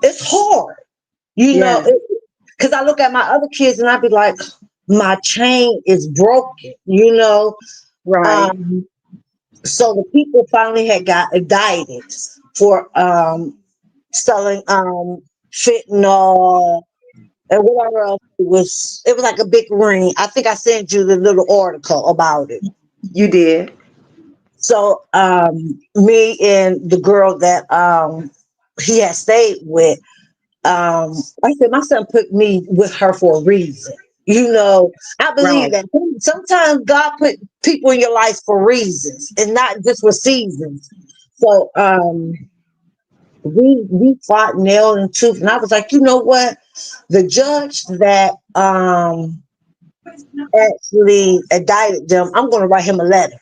C: It's hard,
B: Yeah.
C: because I look at my other kids and I be like, my chain is broken.
B: Right.
C: Um, so the people finally had got indicted for selling fentanyl and whatever else it was like a big ring. I think I sent you the little article about it.
B: You did.
C: So me and the girl that he had stayed with, like I said, my son put me with her for a reason. I believe
B: Right.
C: that sometimes God put people in your life for reasons and not just for seasons. So we fought nail and tooth, and I was like, you know what? The judge that actually indicted them, I'm going to write him a letter.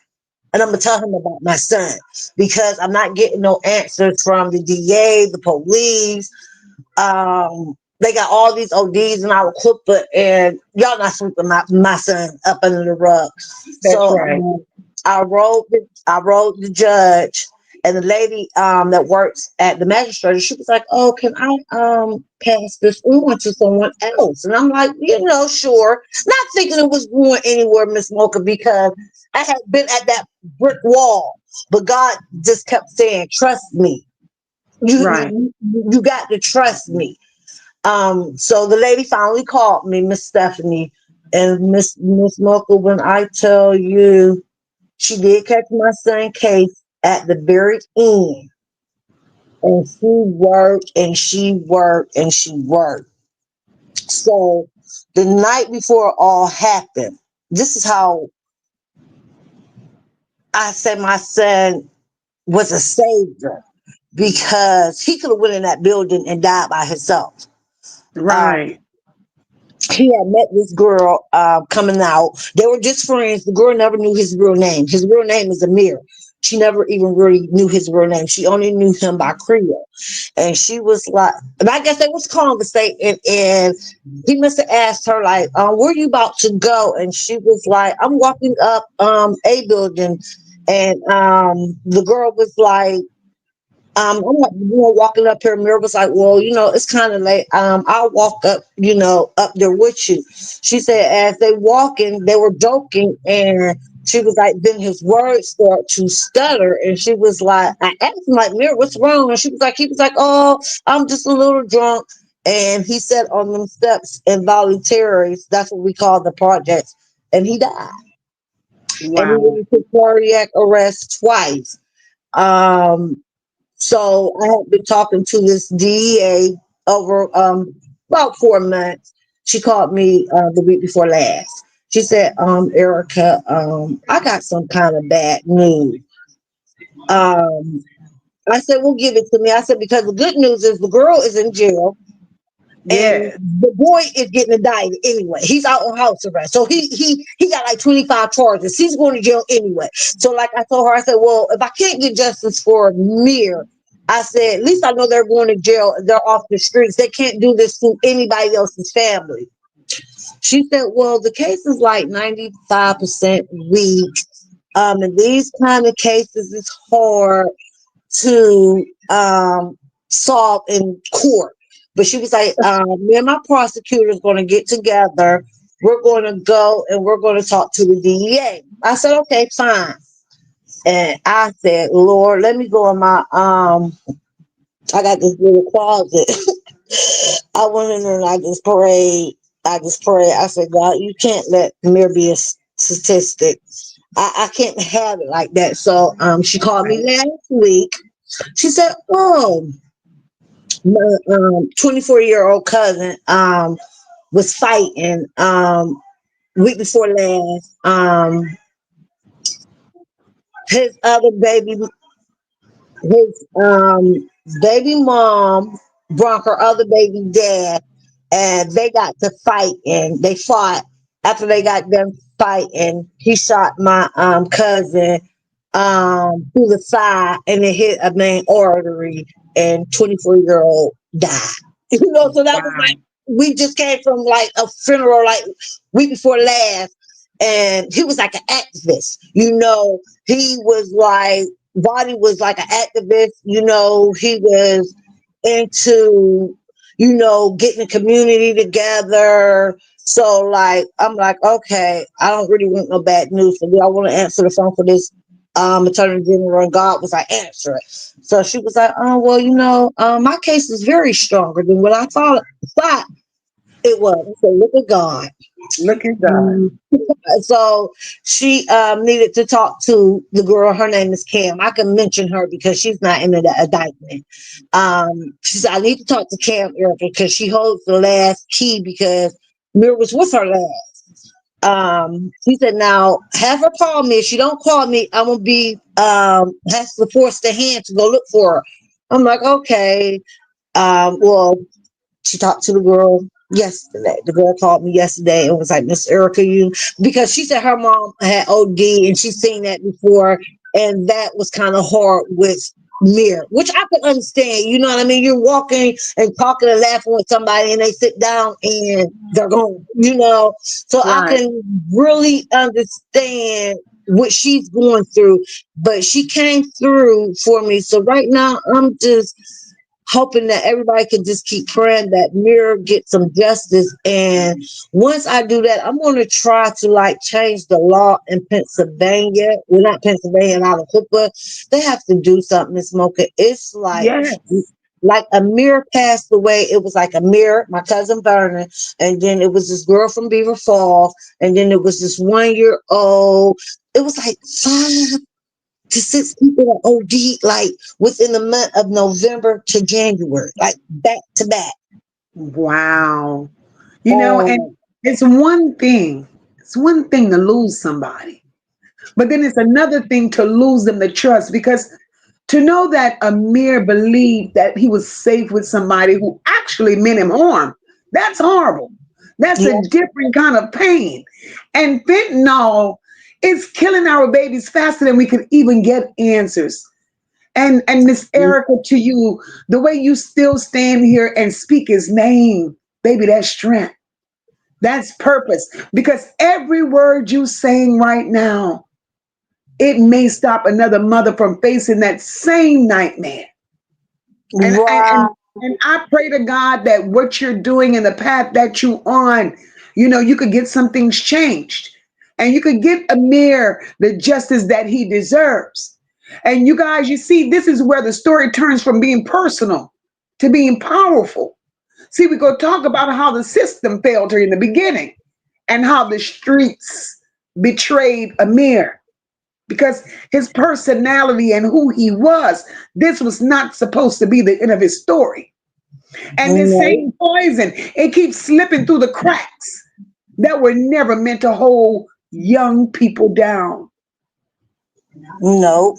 C: And I'm gonna tell him about my son because I'm not getting no answers from the DA, the police. They got all these ODs in our cookbook, and y'all not sweeping my son up under the rug.
B: That's
C: So
B: right.
C: I wrote the judge and the lady that works at the magistrate. She was like, "Oh, can I pass this on to someone else?" And I'm like, sure. Not thinking it was going anywhere, Miss Mocha, because I had been at that brick wall, but God just kept saying, "Trust me.
B: Right.
C: You got to trust me." So the lady finally called me, Miss Stephanie, and Miss Mocha. When I tell you, she did catch my son case at the very end, and she worked and she worked and she worked. So the night before it all happened, this is how I said my son was a savior because he could have went in that building and died by himself. Um,
B: Right.
C: he had met this girl coming out. They were just friends. The girl never knew his real name. His real name is Amir. She never even really knew his real name. She only knew him by Creole. And she was like, and I guess they was conversating, and he must have asked her, like, where you about to go? And she was like, I'm walking up a building. And the girl was like, I'm like, walking up here. Mira was like, well, it's kind of late. I'll walk up, up there with you. She said, as they walking, they were joking, and she was like, then his words start to stutter, and she was like, I asked him, like, Mira, what's wrong? And he was like, oh, I'm just a little drunk. And he said on them steps involuntary, that's what we call the projects, and he died. And he
B: Wow.
C: went into cardiac arrest twice. Um, so I had been talking to this DEA over about 4 months. She called me the week before last, She said, Erica, I got some kind of bad news. Um, I said, well, give it to me. I said, because the good news is the girl is in jail and
B: Yes.
C: the boy is getting indicted anyway. He's out on house arrest. So he got like 25 charges. He's going to jail anyway. So like I told her, I said, well, if I can't get justice for Amir, I said, at least I know they're going to jail. They're off the streets. They can't do this to anybody else's family. She said, well, the case is like 95% weak. And these kind of cases is hard to solve in court. But she was like, me and my prosecutor is going to get together. We're going to go and we're going to talk to the DEA. I said, okay, fine. And I said, Lord, let me go in my I got this little closet. I went in there and I just prayed. I said, God, you can't let Amir be a statistic. I can't have it like that. So she called me last week. She said, oh, my 24-year-old cousin was fighting week before last. His other baby, his baby mom brought her other baby dad, and they got to fight, and they fought. After they got done fighting, he shot my cousin through the side, and it hit a main artery, and 24-year-old died. You know, so that was
B: Wow.
C: like, we just came from like a funeral like week before last, and he was like an activist. You know, he was like, Body was like an activist. You know, he was into, you know, getting the community together. So like, I'm like, okay, I don't really want no bad news. So do I want to answer the phone for this attorney general? And God was like, answer it. So she was like, oh, well, you know, my case is very stronger than what I thought it was. So look at God.
B: Look at God.
C: So she needed to talk to the girl. Her name is Cam. I can mention her because she's not in the indictment. She said, I need to talk to Cam, Erica, because she holds the last key because Mir was with her last. She said, now have her call me. If she don't call me, I'm gonna be has to force the hand to go look for her. I'm like, okay. Well, she talked to the girl yesterday. The girl called me yesterday and was like, Miss Erica, you, because she said her mom had OD and she's seen that before, and that was kind of hard with Mir, which I could understand. You know what I mean? You're walking and talking and laughing with somebody and they sit down and they're gone, you know. So I
B: Right.
C: can really understand what she's going through, but she came through for me. So right now I'm just hoping that everybody can just keep praying that Mir get some justice. And once I do that, I'm going to try to like change the law in Pennsylvania. Well, not Pennsylvania, out of Hooper. They have to do something, Miss Mocha. It's
B: Yes.
C: like Amir passed away. It was like Amir, my cousin Vernon, and then it was this girl from Beaver Falls, and then it was this 1 year old. It was like 5 to 6 people that OD like within the month of November to January, like back to back.
B: Wow. You know, and
C: Um,
B: it's one thing. It's one thing to lose somebody, but then it's another thing to lose them to trust, because to know that Amir believed that he was safe with somebody who actually meant him harm, that's horrible. That's a
C: yeah,
B: different kind of pain. And fentanyl is killing our babies faster than we could even get answers. And Miss Erica, to you, the way you still stand here and speak his name, baby, that's strength. That's purpose. Because every word you saying right now, it may stop another mother from facing that same nightmare. And and
C: right.
B: and, and I pray to God that what you're doing and the path that you on, you know, you could get some things changed. And you could get Amir the justice that he deserves. And you guys, you see, this is where the story turns from being personal to being powerful. See, we go talk about how the system failed her in the beginning and how the streets betrayed Amir because his personality and who he was, this was not supposed to be the end of his story. And this
C: Right.
B: same poison, it keeps slipping through the cracks. that were never meant to hold young people down.
C: No.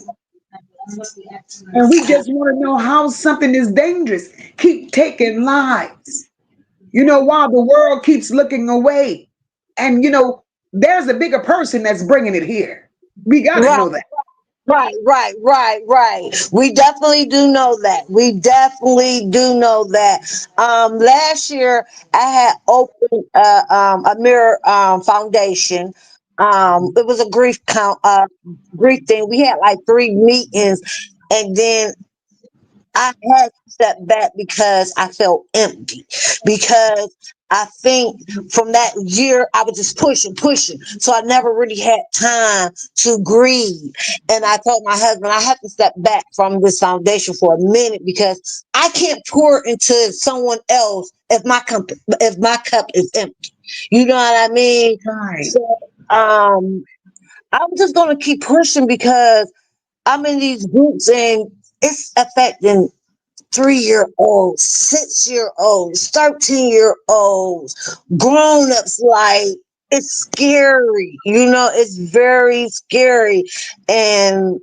B: And we just want to know how something is dangerous. Keep taking lives. While the world keeps looking away. And, there's a bigger person that's bringing it here. We got to
C: Right.
B: know that.
C: Right. We definitely do know that. We definitely do know that. Last year I had opened Amir Foundation. It was a grief thing. We had like 3 meetings, and then I had to step back because I felt empty. Because I think from that year, I was just pushing. So I never really had time to grieve. And I told my husband, I have to step back from this foundation for a minute because I can't pour into someone else if my cup is empty. You know what I mean?
B: Right.
C: So I'm just gonna keep pushing because I'm in these groups and it's affecting 3-year-olds, 6-year-olds, 13-year-olds, grown-ups. Like, it's scary, it's very scary. And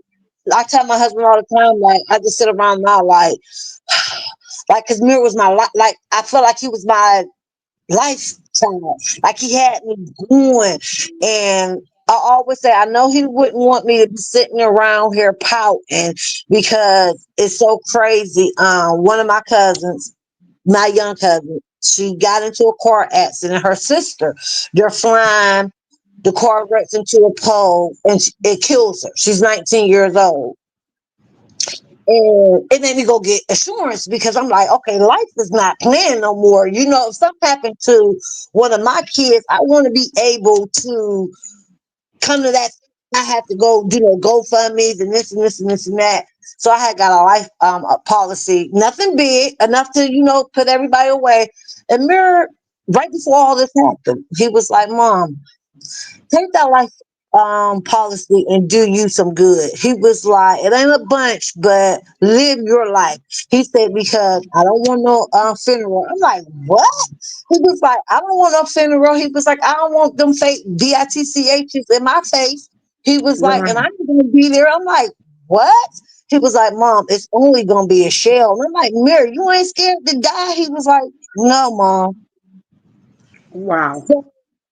C: I tell my husband all the time, like, I just sit around now, like because Mir was my life. Like, I feel like he was my lifestyle. Like, he had me going. And I always say, I know he wouldn't want me to be sitting around here pouting because it's so crazy. One of my cousins, my young cousin, she got into a car accident. Her sister, they're flying. The car wrecks into a pole and it kills her. She's 19 years old. And it made me go get insurance because I'm like, okay, life is not playing no more. If something happened to one of my kids, I want to be able to come to that. I have to go, GoFundMe's and this and this and this and that. So I had got a life a policy, nothing big enough to, put everybody away. And Mir, right before all this happened, he was like, Mom, take that life policy and do you some good. He was like, it ain't a bunch, but live your life. He said, because I don't want no funeral. I'm like, what? He was like, I don't want no funeral. He was like, I don't want them fake DITCHs in my face. He was like,
B: Right.
C: and I'm gonna be there. I'm like, what? He was like, Mom, it's only gonna be a shell. And I'm like, Mary, you ain't scared to die? He was like, no, Mom.
B: Wow.
C: So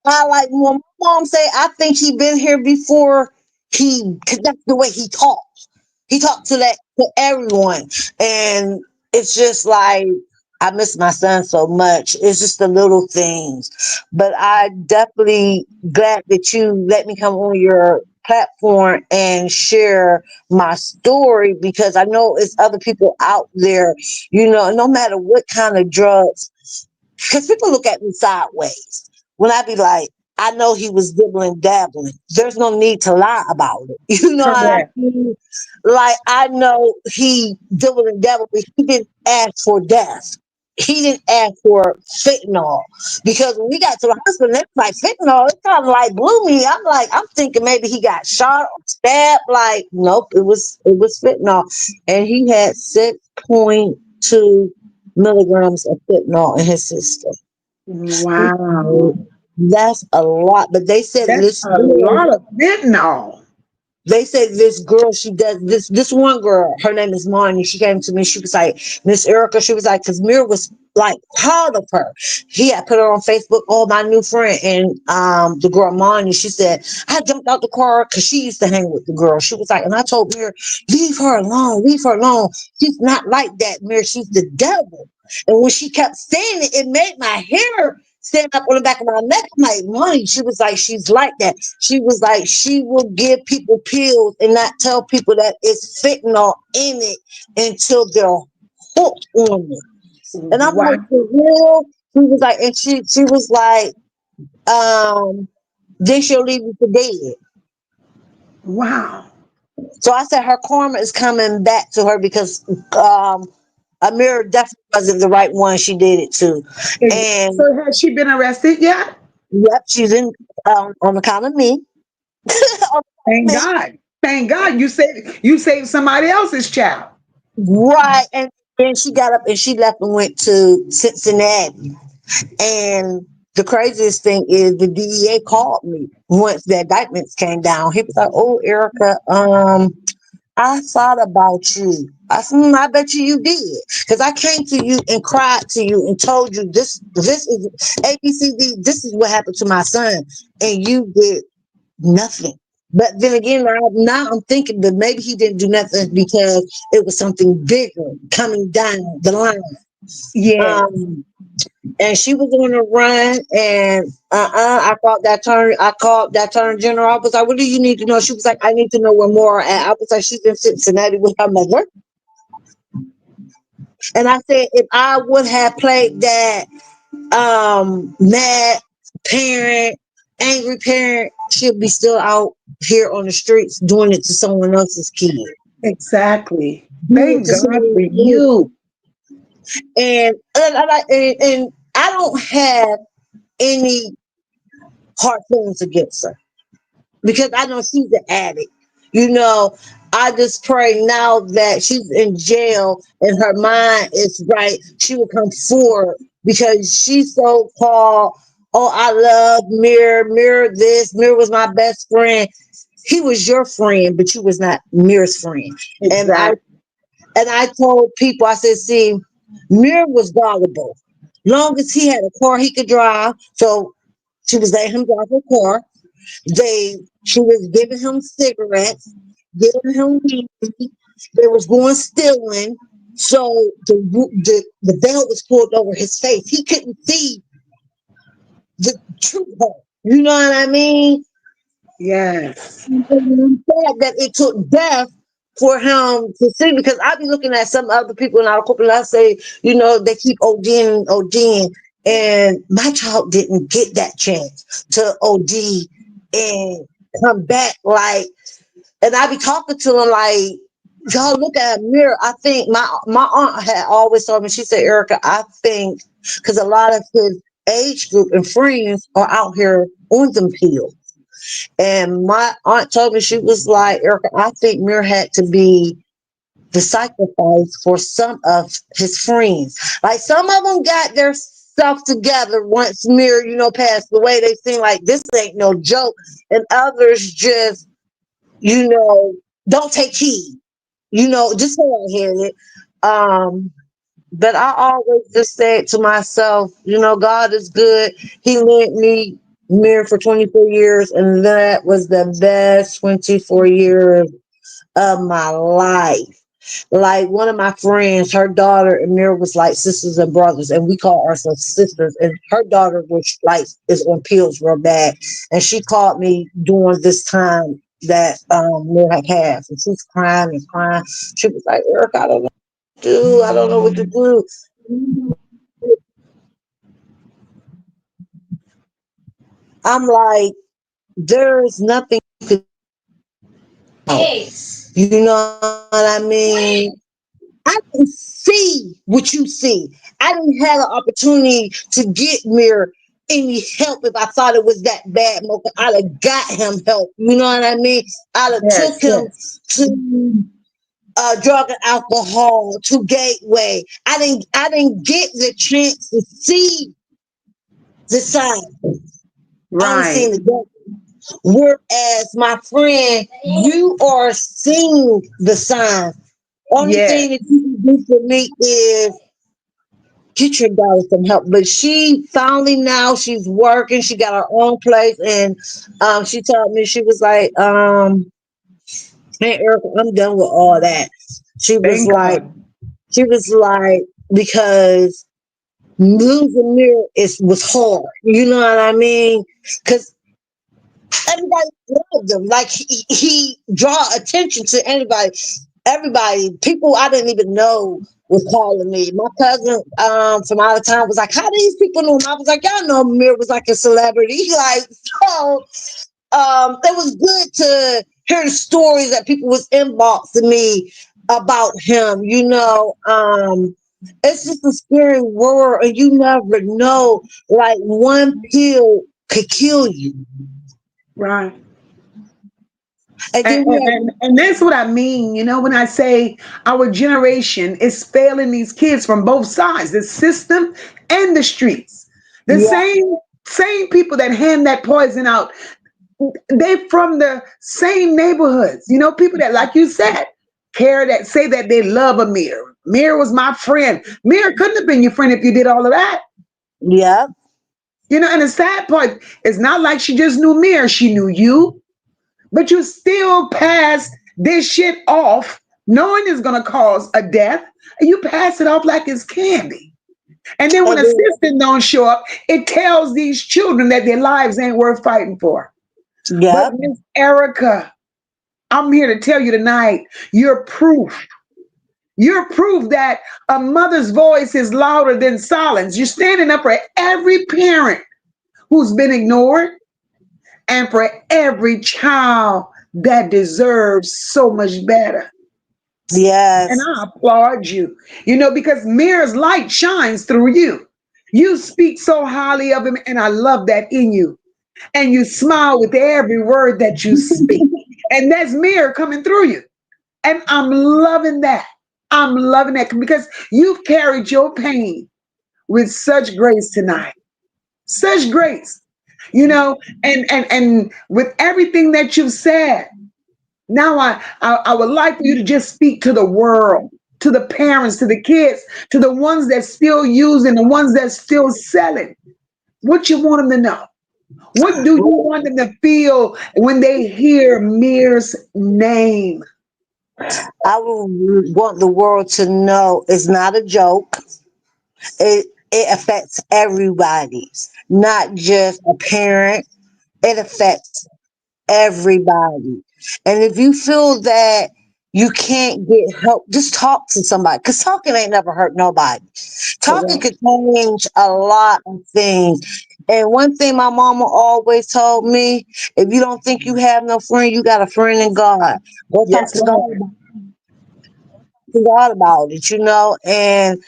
C: I like when my mom say, I think he been here before. Cause that's the way he talks. He talked to everyone, and it's just like I miss my son so much. It's just the little things, but I definitely glad that you let me come on your platform and share my story because I know it's other people out there. No matter what kind of drugs, because people look at me sideways when I be like, I know he was dibbling dabbling. There's no need to lie about it. You know what I
B: Correct.
C: mean? Like, I know he dibbling dabbling, but he didn't ask for death. He didn't ask for fentanyl. Because when we got to the hospital, it's like fentanyl, it kind of like blew me. I'm thinking maybe he got shot or stabbed. Like, nope, it was fentanyl. And he had 6.2 milligrams of fentanyl in his system.
B: Wow.
C: That's a lot. But they said
B: That's
C: this
B: a
C: girl,
B: lot of fentanyl.
C: they said this girl, she does this one girl, her name is Marnie. She came to me, she was like, Miss Erika, she was like, because Mir was like proud of her. He had put her on Facebook, oh, my new friend. And the girl Marnie, she said, I jumped out the car because she used to hang with the girl. She was like, and I told Mir, leave her alone, leave her alone. She's not like that, Mir. She's the devil. And when she kept saying it, it made my hair stand up on the back of my neck. I'm like, Money. She was like, she's like that. She was like, she will give people pills and not tell people that it's fentanyl in it until they're hooked on it. And I'm
B: Wow.
C: like, for real? She was like, and she was like, then she'll leave you for dead.
B: Wow.
C: So I said her karma is coming back to her because Amir definitely wasn't the right one she did it to. And
B: So has she been arrested yet?
C: yep, she's in on account of me. On
B: Thank
C: me.
B: God. Thank God you saved somebody else's child.
C: Right. And then she got up and she left and went to Cincinnati. And the craziest thing is the DEA called me once the indictments came down. He was like, "Oh, Erika, I thought about you." I said, "I bet you did, because I came to you and cried to you and told you this is ABCD. This is what happened to my son, and you did nothing." But then again, now I'm thinking that maybe he didn't do nothing because it was something bigger coming down the line.
B: Yeah,
C: And she was on a run, and I called that turn general. I was like, "What do you need to know?" She was like, "I need to know where more at." I was like, "She's in Cincinnati with her mother." And I said, if I would have played that mad parent, angry parent, she'll be still out here on the streets doing it to someone else's kid.
B: exactly.
C: Doing it
B: Thank
C: to
B: God
C: someone
B: for
C: else.
B: you.
C: And I don't have any hard feelings against her, because I know she's an addict. You know, I just pray now that she's in jail and her mind is right, she will come forward, because she's so called, "Oh, I love Mir, Mir this, Mir was my best friend." He was your friend, but you was not Mir's friend. And I
B: Exactly.
C: and I told people, I said, "See, Mir was valuable. Long as he had a car he could drive." So she was letting him drive her car. She was giving him cigarettes, giving him weed. They was going stealing. So the belt was pulled over his face. He couldn't see the truth. You know what I mean?
B: Yes.
C: And I'm sad that it took death for him to see, because I be looking at some other people in our corporate, and I say, they keep ODing, and my child didn't get that chance to OD and come back. Like, and I be talking to him like, y'all look at Amir. I think my aunt had always told me, she said, "Erika, I think," because a lot of his age group and friends are out here on them pills. And my aunt told me, she was like, "Erika, I think Mir had to be the sacrifice for some of his friends. Like, some of them got their stuff together once Mir, passed away. They seem like this ain't no joke. And others just, you know, don't take heed. Just so I hear it. But I always just said to myself, God is good. He lent me Mir for 24 years, and that was the best 24 years of my life. Like, one of my friends, her daughter and Mir was like sisters and brothers, and we call ourselves sisters. And her daughter was like is on pills real bad, and she called me during this time that Mir had passed, and she's crying and crying. She was like, "Erika, I don't know what to do." I'm like, there's nothing you could do. You know what I mean? I didn't see what you see. I didn't have an opportunity to get Mir any help. If I thought it was that bad, Mocha, I'd have got him help. You know what I mean? I'd have took
B: Yes,
C: him
B: yes.
C: to drug and alcohol, to Gateway. I didn't get the chance to see the sign. I only seen
B: Right.
C: the devil. Whereas my friend, you are seeing the sign. Only
B: Yes.
C: thing that you can do for me is get your daughter some help. But she finally, now she's working. She got her own place, and she told me, she was like, "Hey, Erica, I'm done with all that." She was
B: Thank
C: like,
B: God.
C: because losing Mir was hard. You know what I mean? Because everybody loved him. Like, he draw attention to anybody. Everybody, people I didn't even know was calling me. My cousin from out of town was like, "How do these people know him?" I was like, "Y'all know Mir was like a celebrity." Like, so it was good to hear the stories that people was inboxing me about him. It's just a scary world, and you never know. Like, one pill could kill you.
B: Right.
C: And
B: And,
C: then we
B: and that's what I mean, when I say our generation is failing these kids from both sides, the system and the streets. The
C: have,
B: same Same people that hand that poison out, they from the same neighborhoods. You know, people that, like you said, care, that say that they love Amir. Amir was my friend. Amir couldn't have been your friend if you did all of that.
C: Yeah.
B: You know, and the sad part, it's not like she just knew Amir. She knew you, but you still pass this shit off, knowing it's going to cause a death, and you pass it off like it's candy. And then when
C: And then,
B: assistants don't show up, it tells these children that their lives ain't worth fighting for. But
C: yeah.
B: Miss Erika, I'm here to tell you tonight, you're proof. You're proof that a mother's voice is louder than silence. You're standing up for every parent who's been ignored and for every child that deserves so much better. And
C: Yes.
B: I applaud you, you know, because Mirror's light shines through you. You speak so highly of him, and I love that in you. And you smile with every word that you speak. And that's Mirror coming through you. And I'm loving that. I'm loving that because you've carried your pain with such grace tonight. Such grace. You know, and with everything that you've said, now I would like for you to just speak to the world, to the parents, to the kids, to the ones that still use and the ones that still selling. What you want them to know? What do you want them to feel when they hear Mir's name?
C: I would want the world to know it's not a joke. It affects everybody, not just a parent. It affects everybody. And if you feel that you can't get help, just talk to somebody. Because talking ain't never hurt nobody. Talking
B: Correct.
C: could change a lot of things. And one thing my mama always told me, if you don't think you have no friend, you got a friend in God. Go talk
B: Yes,
C: to God,
B: Lord.
C: about it, and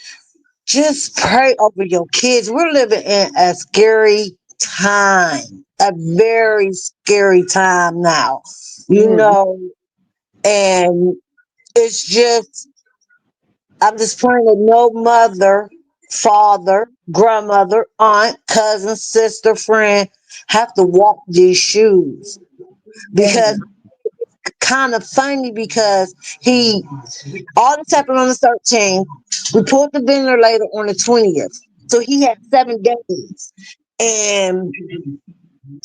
C: just pray over your kids. We're living in a scary time, a very scary time now, you
B: Mm,
C: know, and it's just, I'm just praying that no mother, father, grandmother, aunt, cousin, sister, friend have to walk these shoes,
B: yeah.
C: because kind of funny, because he all this happened on the 13th. We pulled the ventilator on the 20th, so he had 7 days, and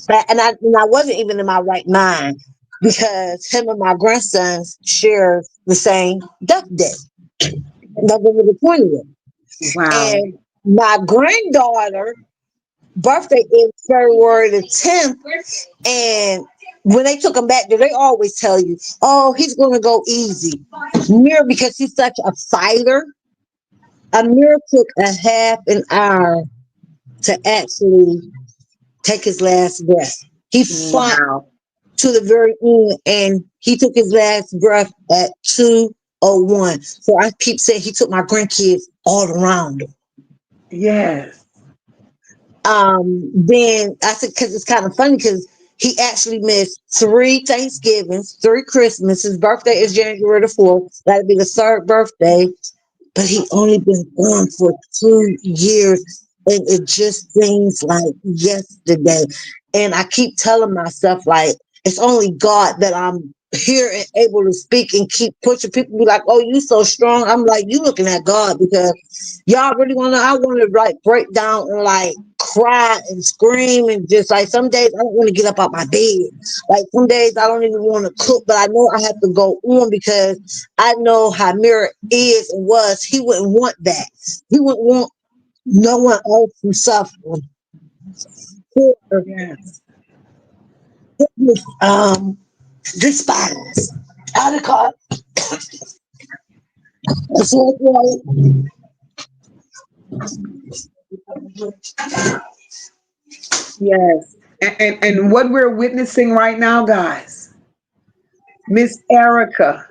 C: and I wasn't even in my right mind, because him and my grandsons share the same death day, November the 20th.
B: Wow.
C: And my granddaughter birthday is February the 10th. And when they took him back there, they always tell you, oh, he's going to go easy. Amir, because he's such a fighter, Amir took a half an hour to actually take his last breath. He fought
B: Wow.
C: to the very end, and he took his last breath at 2:01. So I keep saying he took my grandkids all around him.
B: Yes.
C: Then I said, because it's kind of funny, because he actually missed 3 Thanksgivings, 3 Christmas. His birthday is January the 4th. That'll be the third birthday, but he only been gone for 2 years, and it just seems like yesterday. And I keep telling myself, like, it's only God that I'm here and able to speak and keep pushing. People be like, oh, you so strong. I'm like, you looking at God, because y'all really want to, I want to like break down and like cry and scream, and just like some days I don't want to get up out my bed. Like some days I don't even want to cook, but I know I have to go on, because I know how Mirror is and was. He wouldn't want that. He wouldn't want no one else to suffer. For
B: Yes.
C: despise. How to call it? It's like,
B: Yes. And what we're witnessing right now, guys, Miss Erica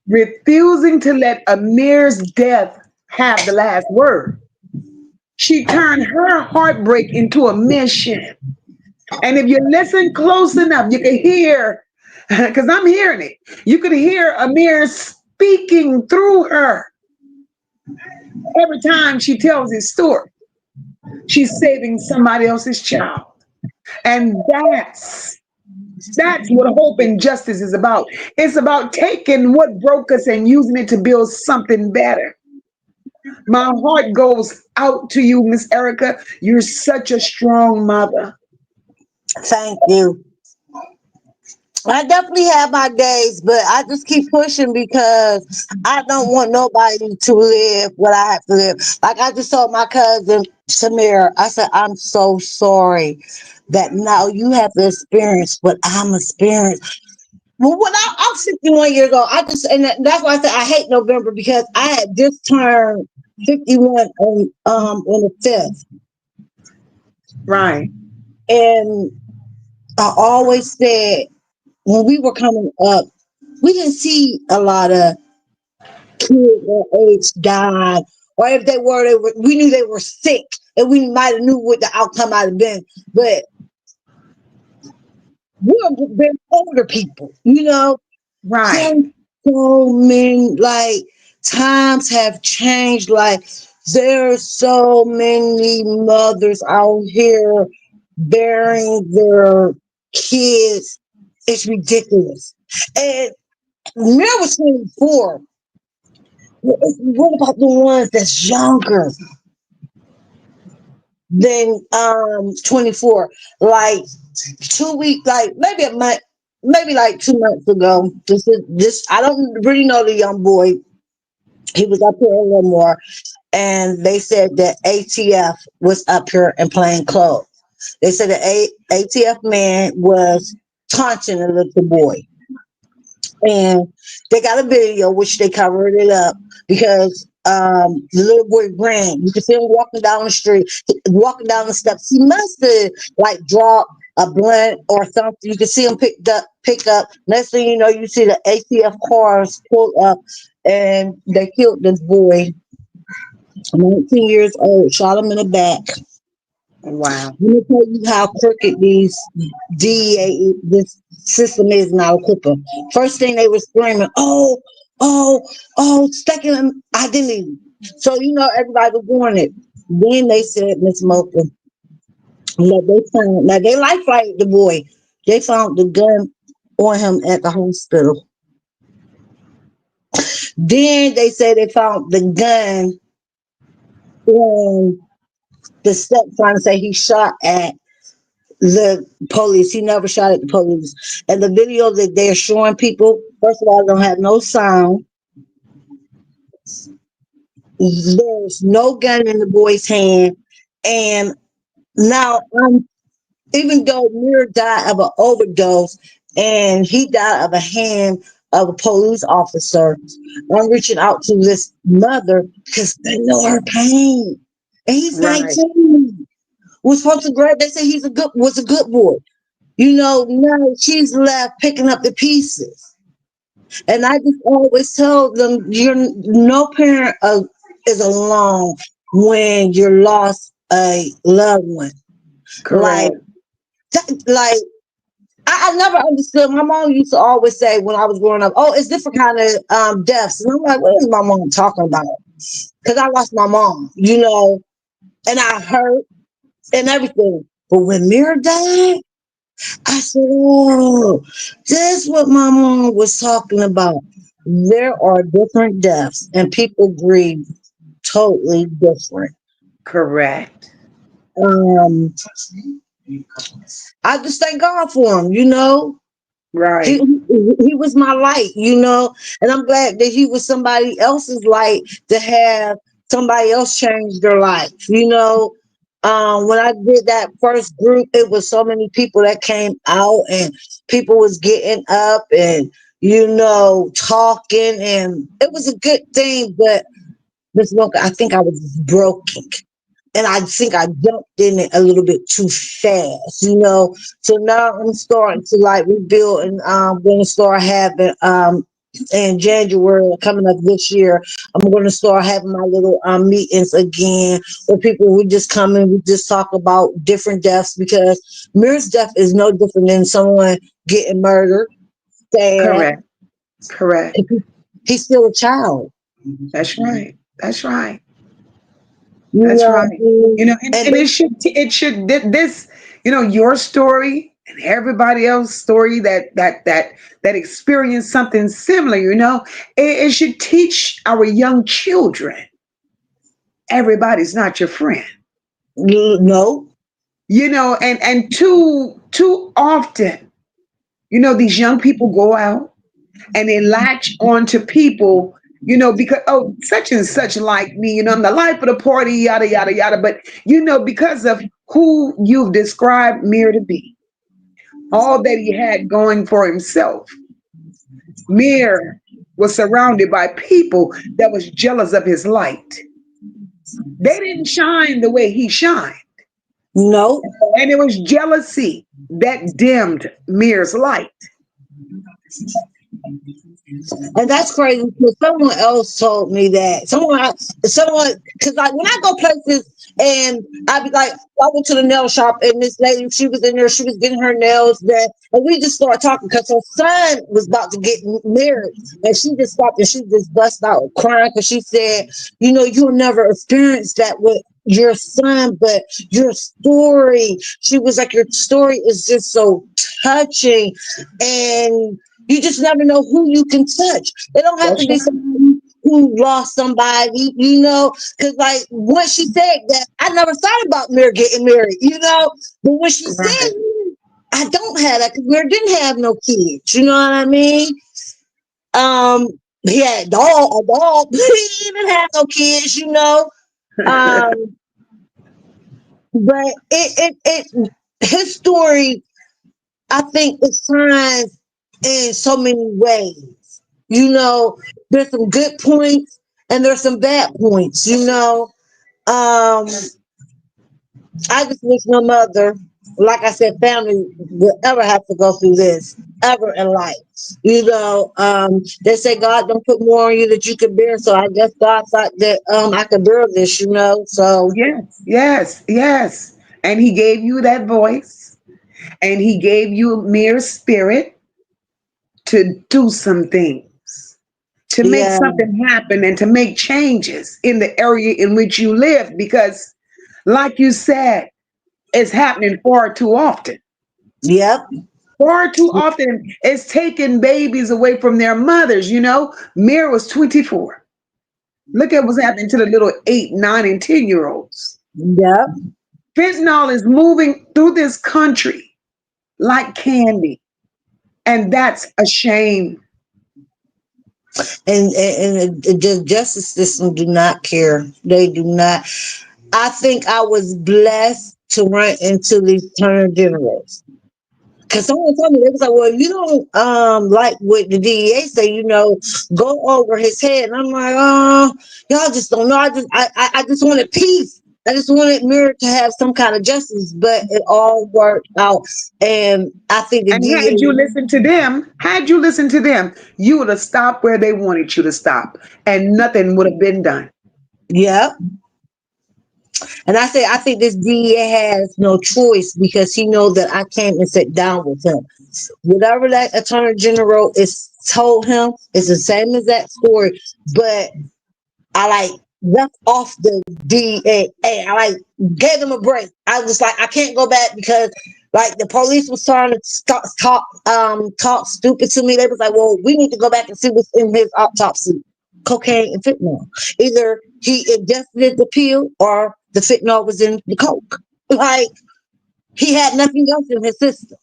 B: refusing to let Amir's death have the last word. She turned her heartbreak into a mission. And if you listen close enough, you can hear, because I'm hearing it, you could hear Amir speaking through her every time she tells his story. She's saving somebody else's child. And that's what hope and justice is about. It's about taking what broke us and using it to build something better. My heart goes out to you, Miss Erika. You're such a strong mother.
C: Thank you. I definitely have my days, but I just keep pushing because I don't want nobody to live what I have to live. Like I just told my cousin Samir, I said, I'm so sorry that now you have to experience what I'm experiencing. Well, I'm 61 years old. That's why I said I hate November because I had just turned 51 on the 5th.
B: Right.
C: And I always said when we were coming up, we didn't see a lot of kids our age die, or if we knew they were sick, and we might have knew what the outcome might have been. But we're older people, you know.
B: Right.
C: So many times have changed. Like there's so many mothers out here bearing their kids. It's ridiculous. And Mir was 24. What about the ones that's younger than 24? Like 2 weeks, like maybe a month, maybe like 2 months ago. This I don't really know the young boy. He was up here a little more, and they said that ATF was up here and playing close. They said the ATF man was taunting a little boy. And they got a video which they covered it up because the little boy ran. You could see him walking down the street, walking down the steps. He must have dropped a blunt or something. You could see him pick up. Next thing you know, you see the ATF cars pull up, and they killed this boy, 19 years old, shot him in the back.
B: Wow.
C: Let me tell you how crooked this system is now, Cooper. First thing they were screaming, second identity. So, everybody was doing it. Then they said, Miss MOCA, now they life flighted the boy. They found the gun on him at the hospital. Then they said they found the gun on the step trying to say he shot at the police. He never shot at the police. And the video that they're showing people, first of all, don't have no sound. There's no gun in the boy's hand. And now, even though Amir died of an overdose and he died of a hand of a police officer, I'm reaching out to this mother because they know her pain. And he's
B: Right.
C: 19. Was supposed to grab. They say was a good boy. Now she's left picking up the pieces. And I just always tell them, no parent is alone when you lost a loved one.
B: Correct.
C: Like I never understood. My mom used to always say when I was growing up, "Oh, it's different kind of deaths." And I'm like, "What is my mom talking about?" Because I lost my mom, and I hurt and everything. But when Mira died, I said, "Oh, this is what my mom was talking about." There are different deaths, and people grieve totally different.
B: Correct.
C: Um, I just thank God for him.
B: Right.
C: He was my light, and I'm glad that he was somebody else's light to have somebody else change their life. When I did that first group, it was so many people that came out, and people was getting up and talking, and it was a good thing. But Miss Walker, I think I was broken. And I think I jumped in it a little bit too fast, So now I'm starting to rebuild, and I'm going to start having in January coming up this year. I'm going to start having my little meetings again where people we just come and we just talk about different deaths, because Mir's death is no different than someone getting murdered. Sad.
B: Correct. Correct.
C: He's still a child.
B: That's right. That's right.
C: You
B: That's
C: know,
B: right. And
C: and
B: this, your story and everybody else's story that experienced something similar, it should teach our young children everybody's not your friend.
C: no,
B: And too often, these young people go out and they latch on to people, because, oh, such and such like me, I'm the life of the party, yada yada yada. But because of who you've described Mir to be, all that he had going for himself, Mir was surrounded by people that was jealous of his light. They didn't shine the way he shined.
C: no.
B: And it was jealousy that dimmed Mir's light.
C: And that's crazy because someone else told me that. Because like when I go places and I be like, I went to the nail shop and this lady, she was in there, she was getting her nails done, and we just started talking because her son was about to get married, and she just stopped and she just bust out crying because she said, you'll never experience that with your son, but your story. She was like, your story is just so touching, and you just never know who you can touch. It don't have to
B: That's
C: be
B: right.
C: somebody who lost somebody, because like when she said that, I never thought about Mir getting married, But when she said,
B: Right.
C: I don't have that because Mir didn't have no kids, you know what I mean? He had a dog. He didn't have no kids, Um, but his story, I think, it shines in so many ways. There's some good points and there's some bad points. Um, I just wish no mother, like I said, family will ever have to go through this ever in life. They say God don't put more on you that you could bear. So I guess God thought that I could bear this. So
B: Yes, yes, yes. And he gave you that voice, and he gave you mere spirit to do some things, to make
C: yeah,
B: something happen, and to make changes in the area in which you live. Because, like you said, it's happening far too often.
C: yep,
B: Far too often, it's taking babies away from their mothers. Mir was 24. Look at what's happening to the little 8, 9, and 10-year olds.
C: yep.
B: Fentanyl is moving through this country like candy, and that's a shame.
C: And the justice system do not care. They do not. I think I was blessed to run into these turn generals. Cause someone told me, they was like, "Well, you don't like what the DEA say, go over his head." And I'm like, "Oh, y'all just don't know. I just wanted peace. I just wanted Mir to have some kind of justice, but it all worked out." And I think the
B: And had you
C: DEA,
B: listened to them, you would have stopped where they wanted you to stop, and nothing would have been done.
C: yeah. And I say, I think this DEA has no choice because he know that I came and sat down with him. Whatever that attorney general is told him, it's the same as that story. But I like left off the DEA. I like gave them a break. I was like, I can't go back because like the police was trying to talk stupid to me. They was like, well, we need to go back and see what's in his autopsy. Cocaine and fentanyl. Either he ingested the pill or the fentanyl was in the coke. Like he had nothing else in his system.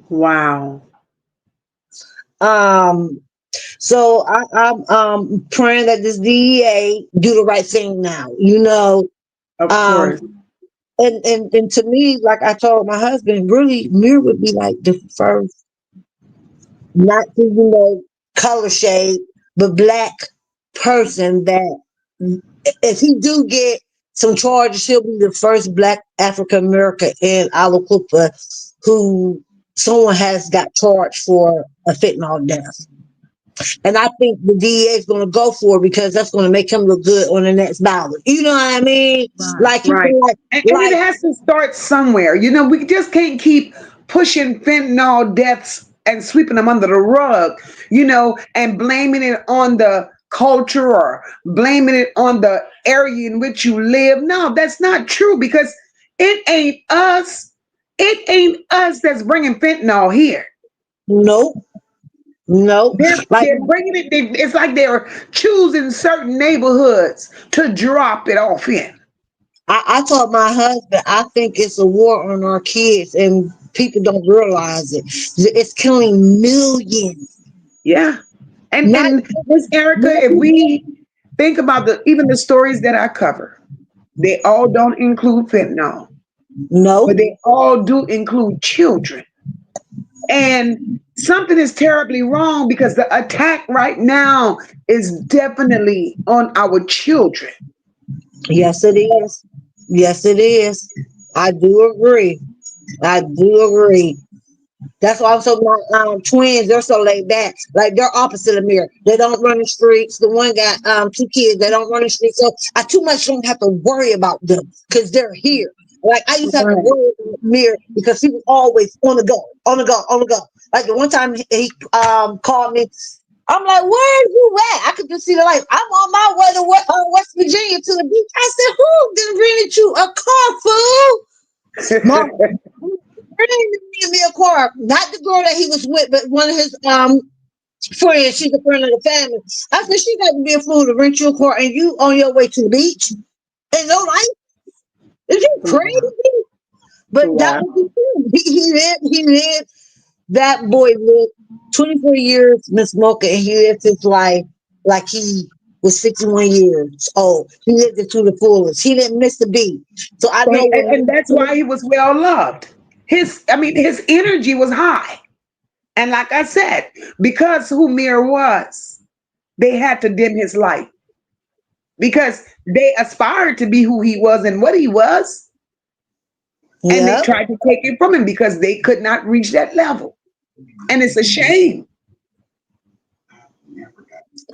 B: Wow.
C: Um, so I'm praying that this DEA do the right thing now.
B: Of
C: Um,
B: course.
C: and to me, like I told my husband, really, Mir would be like the first, not to color shade, but black person that if he do get some charges, he'll be the first black African American in Alakupa who someone has got charged for a fentanyl death. And I think the DEA is going to go for it because that's going to make him look good on the next ballot. You know what I mean?
B: Right.
C: Like,
B: Right. And it
C: like,
B: has to start somewhere. We just can't keep pushing fentanyl deaths and sweeping them under the rug, and blaming it on the culture or blaming it on the area in which you live. No, that's not true because it ain't us. It ain't us that's bringing fentanyl here.
C: Nope. Nope. Like
B: They're bringing it. It's like they're choosing certain neighborhoods to drop it off in.
C: I told my husband, I think it's a war on our kids, and people don't realize it. It's killing millions.
B: Yeah.
C: Not
B: And Miss Erica, if we think about even the stories that I cover, they all don't include fentanyl,
C: no.
B: but they all do include children. And something is terribly wrong because the attack right now is definitely on our children.
C: Yes, it is. Yes, it is. I do agree. I do agree. That's why I'm so my twins. They're so laid back. Like they're opposite of Amir. They don't run the streets. The one got two kids. They don't run the streets. So I too much don't have to worry about them because they're here. Like I used to have to
B: Right.
C: worry about Amir because he was always on the go, on the go, on the go. Like the one time he called me. I'm like, where are you at? I could just see the light. I'm on my way to West Virginia to the beach. I said, who did rented you a car, fool? Mom, give me a car. Not the girl that he was with, but one of his friends. She's a friend of the family. I said, she got to be a fool to rent you a car and you on your way to the beach. And no light. Is you crazy? But that was the thing. He lived, that boy lived 24 years, Miss MOCA, and he lived his life like he was 61 years old. He lived it to the fullest. He didn't miss a beat. So I know
B: And that's why he was well loved. His energy was high. And like I said, because who Mir was, they had to dim his light because they aspired to be who he was and what he was. And they tried to take it from him because they could not reach that level. And it's a shame.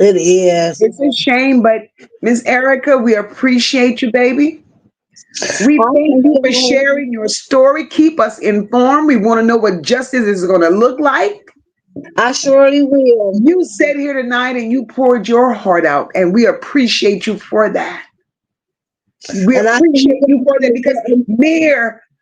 C: It is.
B: It's a shame, but Miss Erica, we appreciate you, baby. We thank you for sharing your story. Keep us informed. We want to know what justice is going to look like.
C: I surely will.
B: You sat here tonight and you poured your heart out, and we appreciate you for that. We appreciate you for that because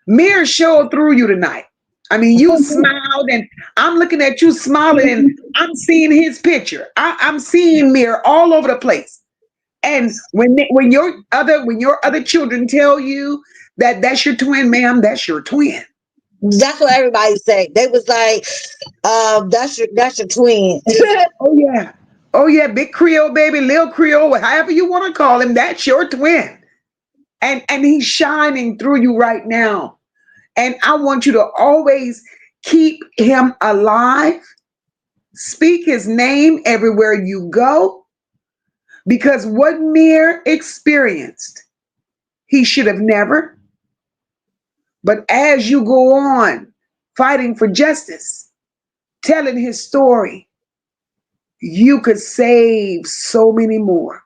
B: Mir showed through you tonight. I mean, you smiled, and I'm looking at you smiling, and I'm seeing his picture. I'm seeing Mir all over the place. And when your other children tell you that that's your twin, ma'am, that's your twin.
C: That's what everybody say. They was like, that's your twin.
B: Oh yeah, big Creole baby, little Creole, however you want to call him, that's your twin. And he's shining through you right now. And I want you to always keep him alive. Speak his name everywhere you go. Because what Mir experienced, he should have never. But as you go on fighting for justice, telling his story, you could save so many more.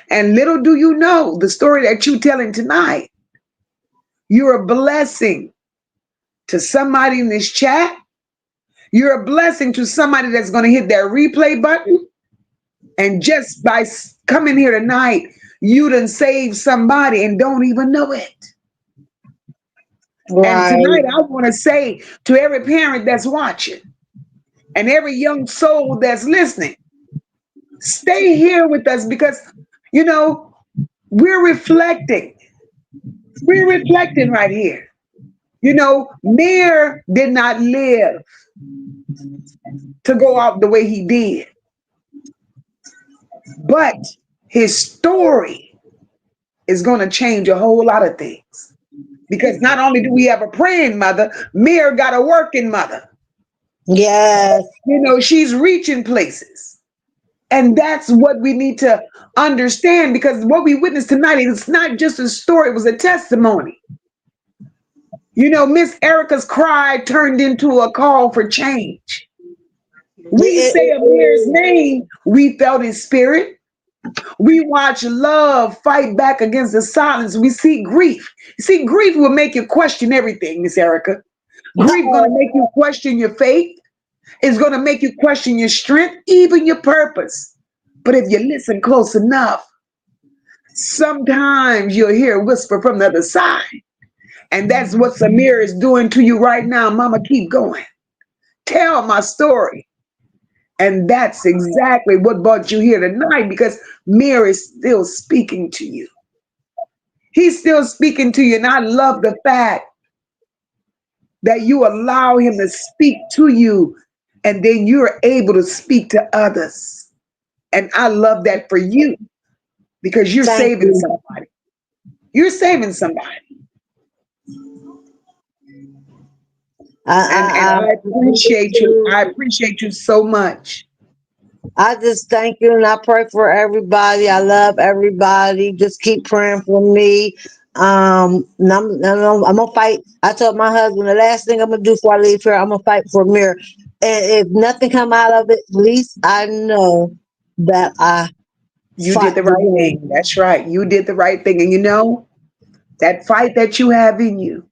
B: And little do you know, the story that you're telling tonight, you're a blessing to somebody in this chat. You're a blessing to somebody that's going to hit that replay button. And just by coming here tonight, you done saved somebody and don't even know it. Right. And tonight, I want to say to every parent that's watching and every young soul that's listening, stay here with us because, you know, we're reflecting. We're reflecting right here. You know, Mir did not live to go out the way he did. But his story is going to change a whole lot of things. Because not only do we have a praying mother, Mir got a working mother.
C: Yes.
B: You know, she's reaching places. And that's what we need to understand because what we witnessed tonight is not just a story, it was a testimony. You know, Miss Erica's cry turned into a call for change. We say Amir's name, we felt his spirit. We watch love fight back against the silence. We see grief. You see, grief will make you question everything, Miss Erica. Grief is going to make you question your faith. It's going to make you question your strength, even your purpose. But if you listen close enough, sometimes you'll hear a whisper from the other side. And that's what Amir is doing to you right now. Mama, keep going. Tell my story. And that's exactly what brought you here tonight, because Amir is still speaking to you. He's still speaking to you. And I love the fact that you allow him to speak to you, and then you're able to speak to others. And I love that for you, because you're
C: Thank
B: saving
C: you.
B: somebody. You're saving somebody. And
C: I
B: I appreciate you. I appreciate you so much.
C: I just thank you and I pray for everybody. I love everybody. Just keep praying for me. And I'm gonna fight. I told my husband the last thing I'm gonna do before I leave here, I'm gonna fight for Amir. And if nothing come out of it, at least I know that I
B: You did
C: fought
B: the
C: for
B: right
C: him.
B: thing. That's right. You did the right thing. And you know, that fight that you have in you,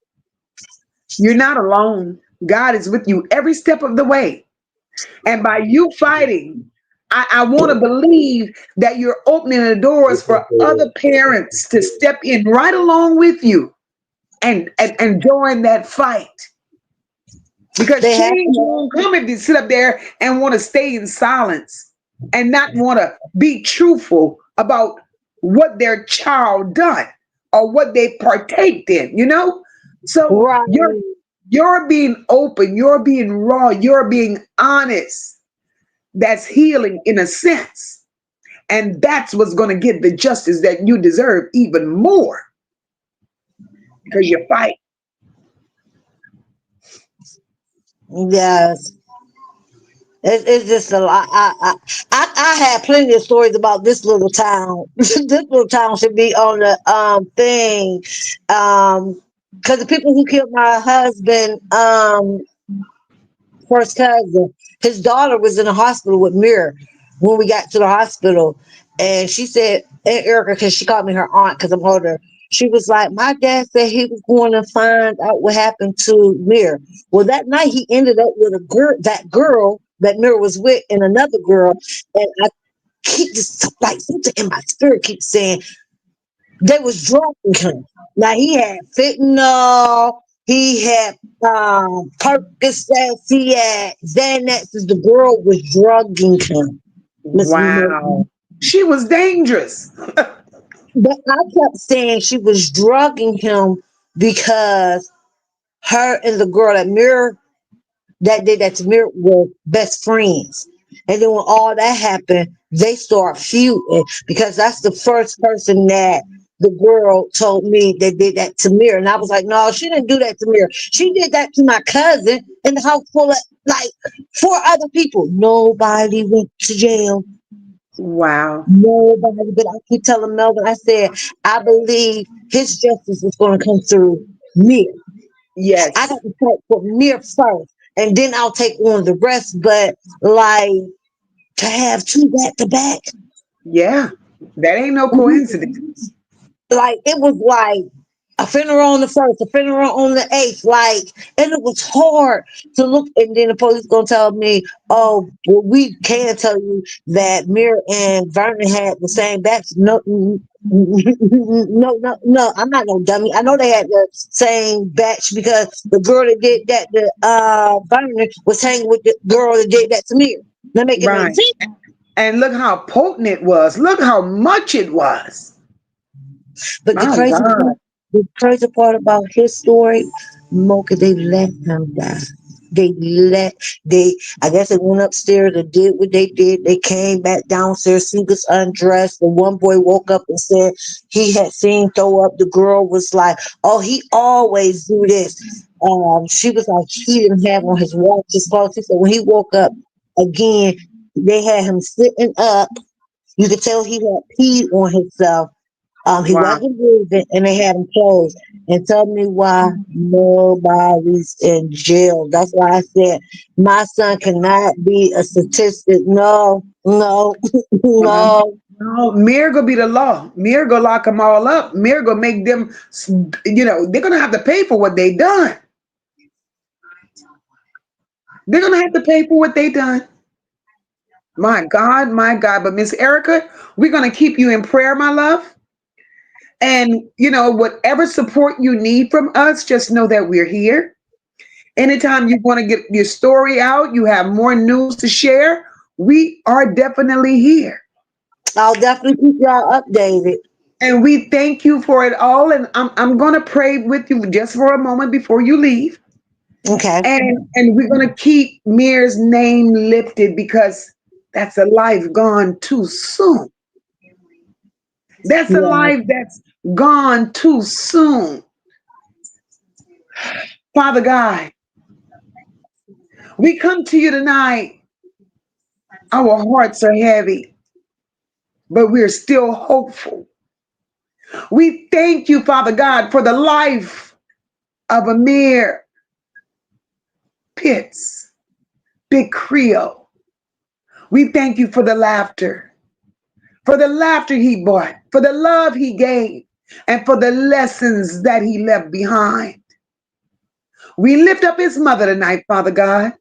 B: you're not alone. God is with you every step of the way. And by you fighting, I want to believe that you're opening the doors for other parents to step in right along with you and join that fight. Because
C: They have
B: change won't come if you sit up there and want to stay in silence and not want to be truthful about what their child done or what they partaked in, you know? So
C: right.
B: you're being open, you're being raw, you're being honest. That's healing in a sense. And that's what's going to get the justice that you deserve even more, because you fight.
C: Yes. It's just a lot. I had plenty of stories about this little town. This little town should be on the thing, because the people who killed my husband, first cousin, his daughter was in the hospital with Mir when we got to the hospital, and she said, and Erica, because she called me her aunt because I'm older. She was like, my dad said he was going to find out what happened to Mir. Well, that night he ended up with that girl that Mir was with, and another girl. And I keep just like something in my spirit keeps saying they was drugging him. Now he had fentanyl, he had Percocets, he had Xanax. The girl was drugging him. Miss Mo-
B: Wow. She was dangerous.
C: But I kept saying she was drugging him because her and the girl that Mir that did that to Mir were best friends. And then when all that happened, they start feuding because that's the first person that the girl told me they did that to Mir. And I was like, no, she didn't do that to Mir. She did that to my cousin in the house full of like 4 other people. Nobody went to jail.
B: Wow.
C: Nobody. But I keep telling Melvin, I said, I believe his justice is going to come through Mir. I
B: Yes.
C: got to fight for Mir first, and then I'll take on the rest. But like to have two back to back,
B: Yeah. That ain't no coincidence.
C: like it was like a funeral on the first, a funeral on the eighth, like, and it was hard to look. And then the police gonna tell me, "Oh, well, we can tell you that Mir and Vernon had the same batch." No, no. I'm not no dummy. I know they had the same batch because the girl that did that, the Vernon was hanging with the girl that did that to Mir. That make it make
B: Right.
C: sense.
B: And look how potent it was. Look how much it was.
C: But
B: My God.
C: the crazy part about his story, Mocha, they let him die. They let they I guess they went upstairs and did what they did. They came back downstairs, he was undressed. The one boy woke up and said he had seen throw up. The girl was like, oh, he always do this. She was like, he didn't have on his watch, his clothes. She said when he woke up again, they had him sitting up. You could tell he had peed on himself. He
B: Wow.
C: wasn't moving, and they had him closed. And tell me why nobody's in jail. That's why I said my son cannot be a statistic. No, no,
B: No.
C: no.
B: No. Mir gonna be the law. Mir gonna lock them all up. Mir gonna make them, they're gonna have to pay for what they done. They're gonna have to pay for what they done. My God, my God. But Miss Erika, we're going to keep you in prayer, my love. And, whatever support you need from us, just know that we're here. Anytime you want to get your story out, you have more news to share, we are definitely here.
C: I'll definitely keep y'all updated.
B: And we thank you for it all. And I'm going to pray with you just for a moment before you leave.
C: Okay.
B: And we're going to keep Mir's name lifted because that's a life gone too soon. That's a
C: Yeah.
B: life that's gone too soon. Father God, we come to you tonight. Our hearts are heavy, but we're still hopeful. We thank you, Father God, for the life of Amir Pitts, Big Creo. We thank you for the laughter he brought, for the love he gave, and for the lessons that he left behind. We lift up his mother tonight, Father God.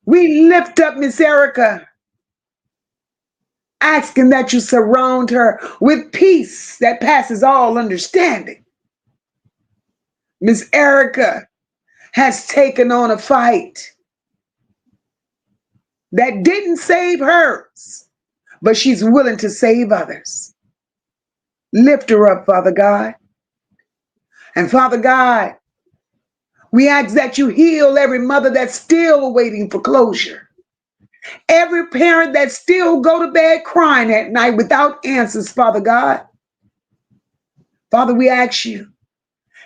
B: We lift up Miss Erika, asking that you surround her with peace that passes all understanding. Miss Erika has taken on a fight that didn't save hers, but she's willing to save others. Lift her up, Father God. And Father God, we ask that you heal every mother that's still waiting for closure. Every parent that still go to bed crying at night without answers, Father God. Father, we ask you,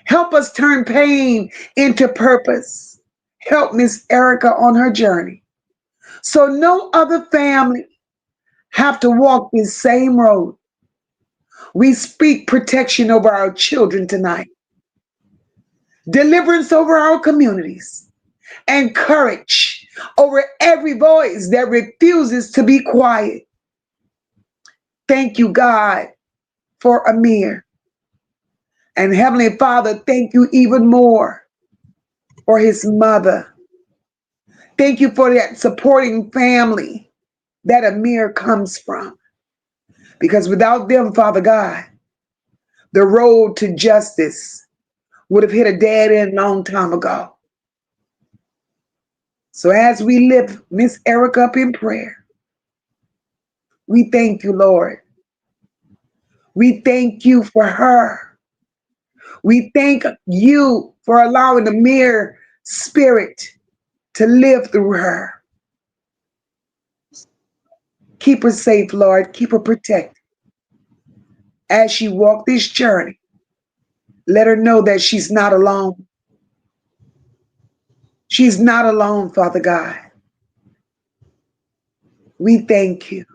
B: help us turn pain into purpose. Help Miss Erika on her journey, so no other family have to walk this same road. We speak protection over our children tonight, deliverance over our communities, and courage over every voice that refuses to be quiet. Thank you, God, for Amir. And Heavenly Father, thank you even more for his mother. Thank you for that supporting family that Amir comes from. Because without them, Father God, the road to justice would have hit a dead end long time ago. So as we lift Miss Erika up in prayer, we thank you, Lord. We thank you for her. We thank you for allowing the mere spirit to live through her. Keep her safe, Lord. Keep her protected. As she walks this journey, let her know that she's not alone. She's not alone, Father God. We thank you.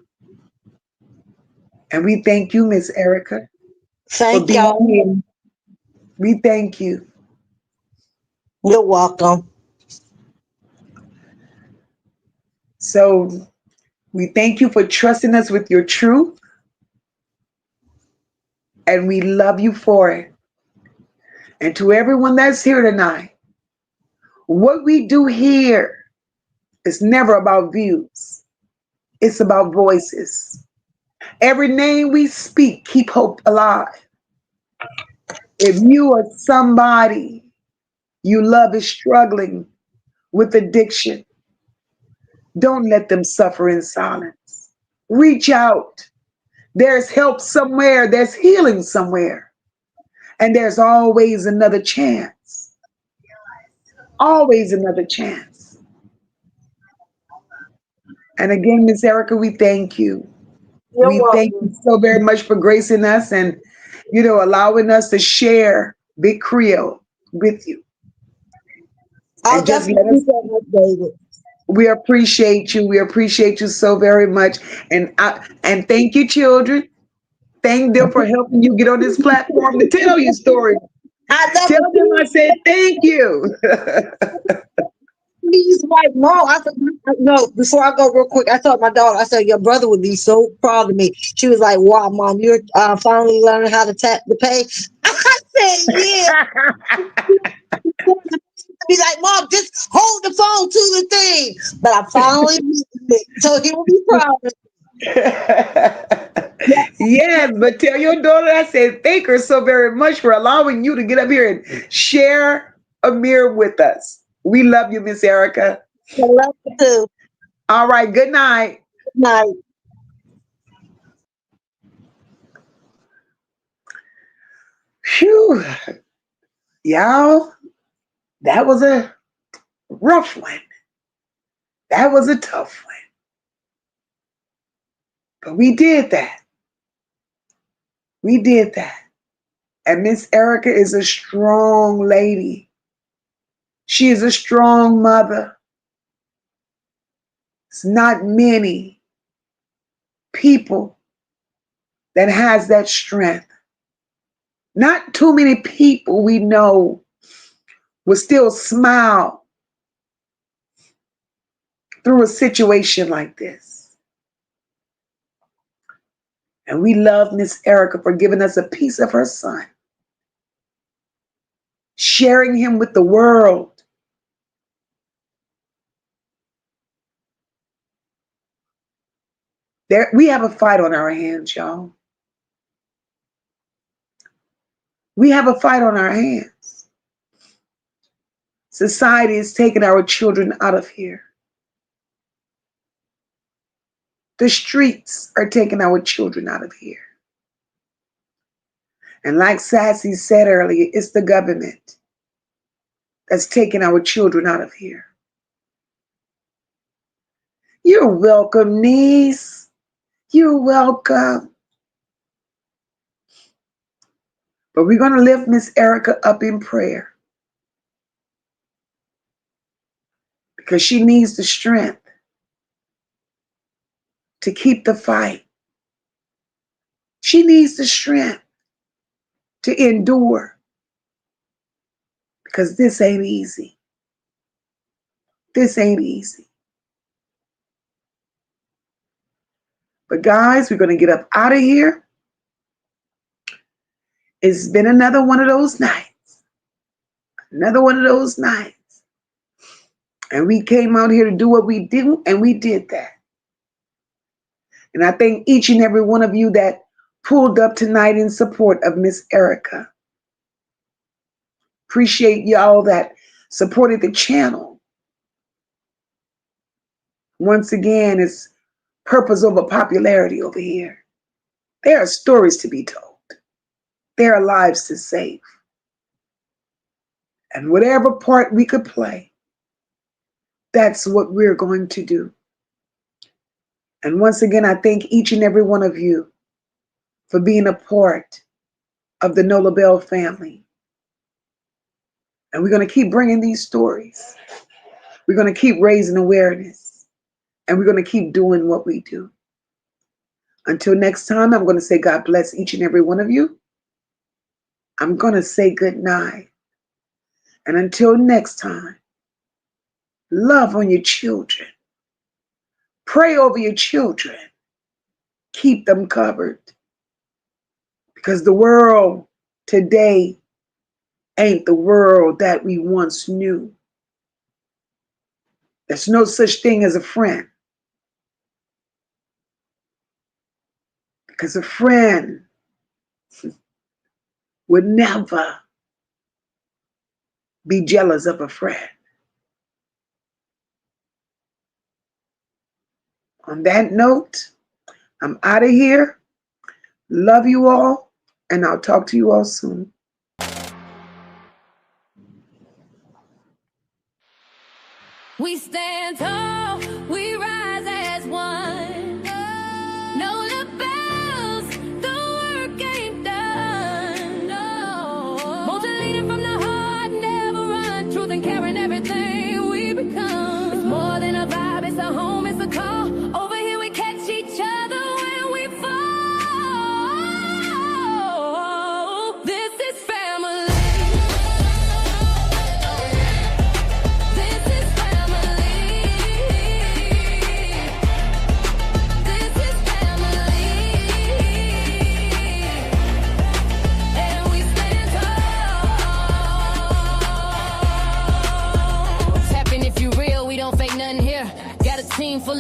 B: And we thank you, Miss Erika, for
C: Thank
B: being
C: y'all.
B: here. We thank you.
C: You're welcome.
B: So we thank you for trusting us with your truth. And we love you for it. And to everyone that's here tonight, what we do here is never about views. It's about voices. Every name we speak, keep hope alive. If you or somebody you love is struggling with addiction, don't let them suffer in silence. Reach out. There's help somewhere. There's healing somewhere. And there's always another chance. Always another chance. And again, Miss Erika, we thank you.
C: You're
B: We thank you
C: welcome.
B: so very much for gracing us and, allowing us to share Big Creo with you.
C: I'll
B: And just
C: definitely
B: let
C: keep
B: us,
C: y'all updated.
B: we appreciate you. We appreciate you so very much. And thank you, children. Thank them for helping you get on this platform to tell your story.
C: I love
B: Tell them I said thank you.
C: He's like, Mom, I said, no, before I go real quick, I told my daughter, I said, your brother would be so proud of me. She was like, wow, Mom, you're finally learning how to tap the pay. I said, yeah. Be like, Mom, just hold the phone to the thing. But I finally So he will be proud of
B: Yes, but tell your daughter I said thank her so very much for allowing you to get up here and share Amir with us. We love you, Miss Erika.
C: I love you too.
B: All right, good night.
C: Good night.
B: Phew. Y'all, that was a rough one. That was a tough one. But we did that. We did that. And Miss Erika is a strong lady. She is a strong mother. It's not many people that has that strength. Not too many people we know will still smile through a situation like this. And we love Miss Erika for giving us a piece of her son, sharing him with the world. We have a fight on our hands, y'all. We have a fight on our hands. Society is taking our children out of here. The streets are taking our children out of here. And like Sassy said earlier, it's the government that's taking our children out of here. You're welcome, niece. You're welcome. But we're going to lift Miss Erika up in prayer because she needs the strength to keep the fight. She needs the strength to endure because this ain't easy. This ain't easy. But guys, we're going to get up out of here. It's been another one of those nights. Another one of those nights. And we came out here to do what we do, and we did that. And I thank each and every one of you that pulled up tonight in support of Miss Erika. Appreciate y'all that supported the channel. Once again, it's purpose over popularity over here. There are stories to be told. There are lives to save. And whatever part we could play, that's what we're going to do. And once again, I thank each and every one of you for being a part of the Nola Bell family. And we're going to keep bringing these stories. We're going to keep raising awareness. And we're going to keep doing what we do. Until next time, I'm going to say God bless each and every one of you. I'm going to say good night. And until next time, love on your children. Pray over your children. Keep them covered. Because the world today ain't the world that we once knew. There's no such thing as a friend. Because a friend would never be jealous of a friend. On that note, I'm out of here. Love you all, and I'll talk to you all soon.
A: We stand tall, we rise as one. No lapels, the work ain't done. No. Motivated from the heart, never run. Truth and caring, everything we become. It's more than a vibe, it's a home, it's a call. Over here we catch each other when we fall. This is family. This is family. This is family. And we stand tall.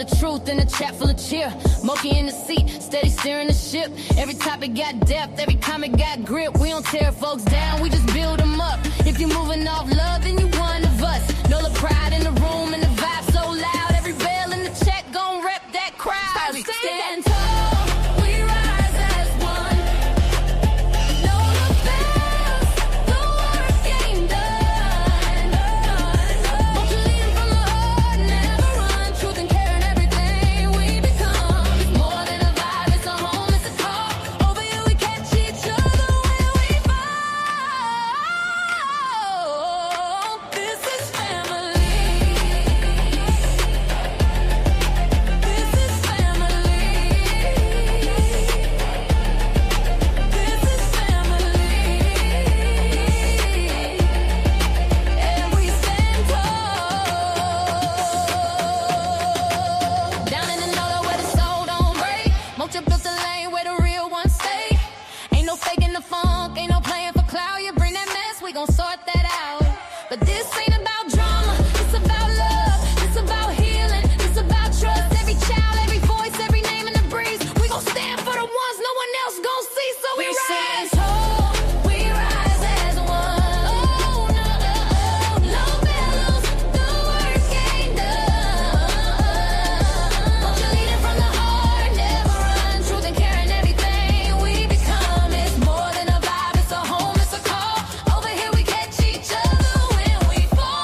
A: of truth and a chat full of cheer. MOCA in the seat, steady steering the ship. Every topic got depth, every comment got grip. We don't tear folks down, we just build them up. If you're moving off love, then you one of us. Know the pride in the room and the vibe so loud. Every bell in the check gon' rep that crowd. We stand tall, we rise as one. Know the bells, the work ain't done. Won't you lead from the heart, never run. Truth and care in everything we become. It's more than a vibe, it's a home, it's a call. Over here we catch each other when we fall. This is family. This is family. This is family. And we stand tall. Down in the NOLA where the soul don't break. MOCA built the lane where the real ones stay. Ain't no faking the funk, ain't no playing for clout. You bring that mess, we gon' sort that out. But this ain't about drama, it's about love. It's about healing, it's about trust. Every child, every voice, every name in the breeze. We gon' stand for the ones no one else gon' see. So we rise tall, we rise as one. Oh no, no bellows, the work ain't done. Won't you lead it from the heart, never run. Truth and care in everything we become. It's more than a vibe, it's a home, it's a call. Over here we catch each other when we fall.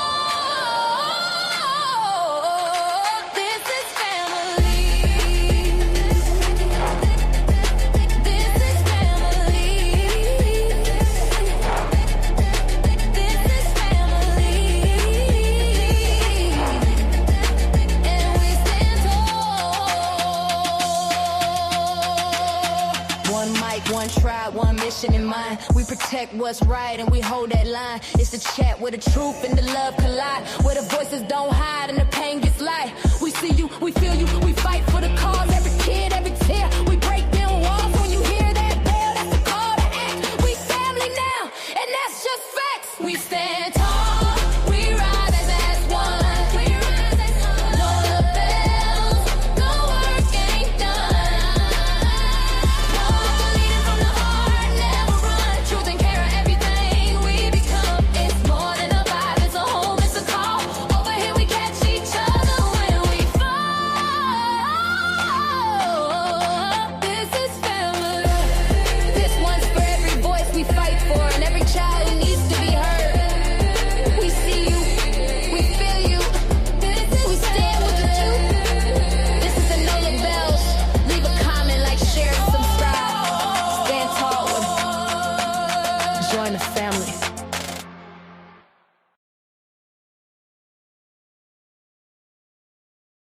A: This is family. This is family. This is family. And we stand tall. One mic, one tribe, one mission in mind. We protect what's right and we hold that line. It's the chat where the truth and the love collide. Where the voices don't hide and the pain gets light. We see you, we feel you, we fight for the cause. Every kid, every tear, we break down walls. When you hear that bell, that's the call to act. We family now, and that's just facts. We stand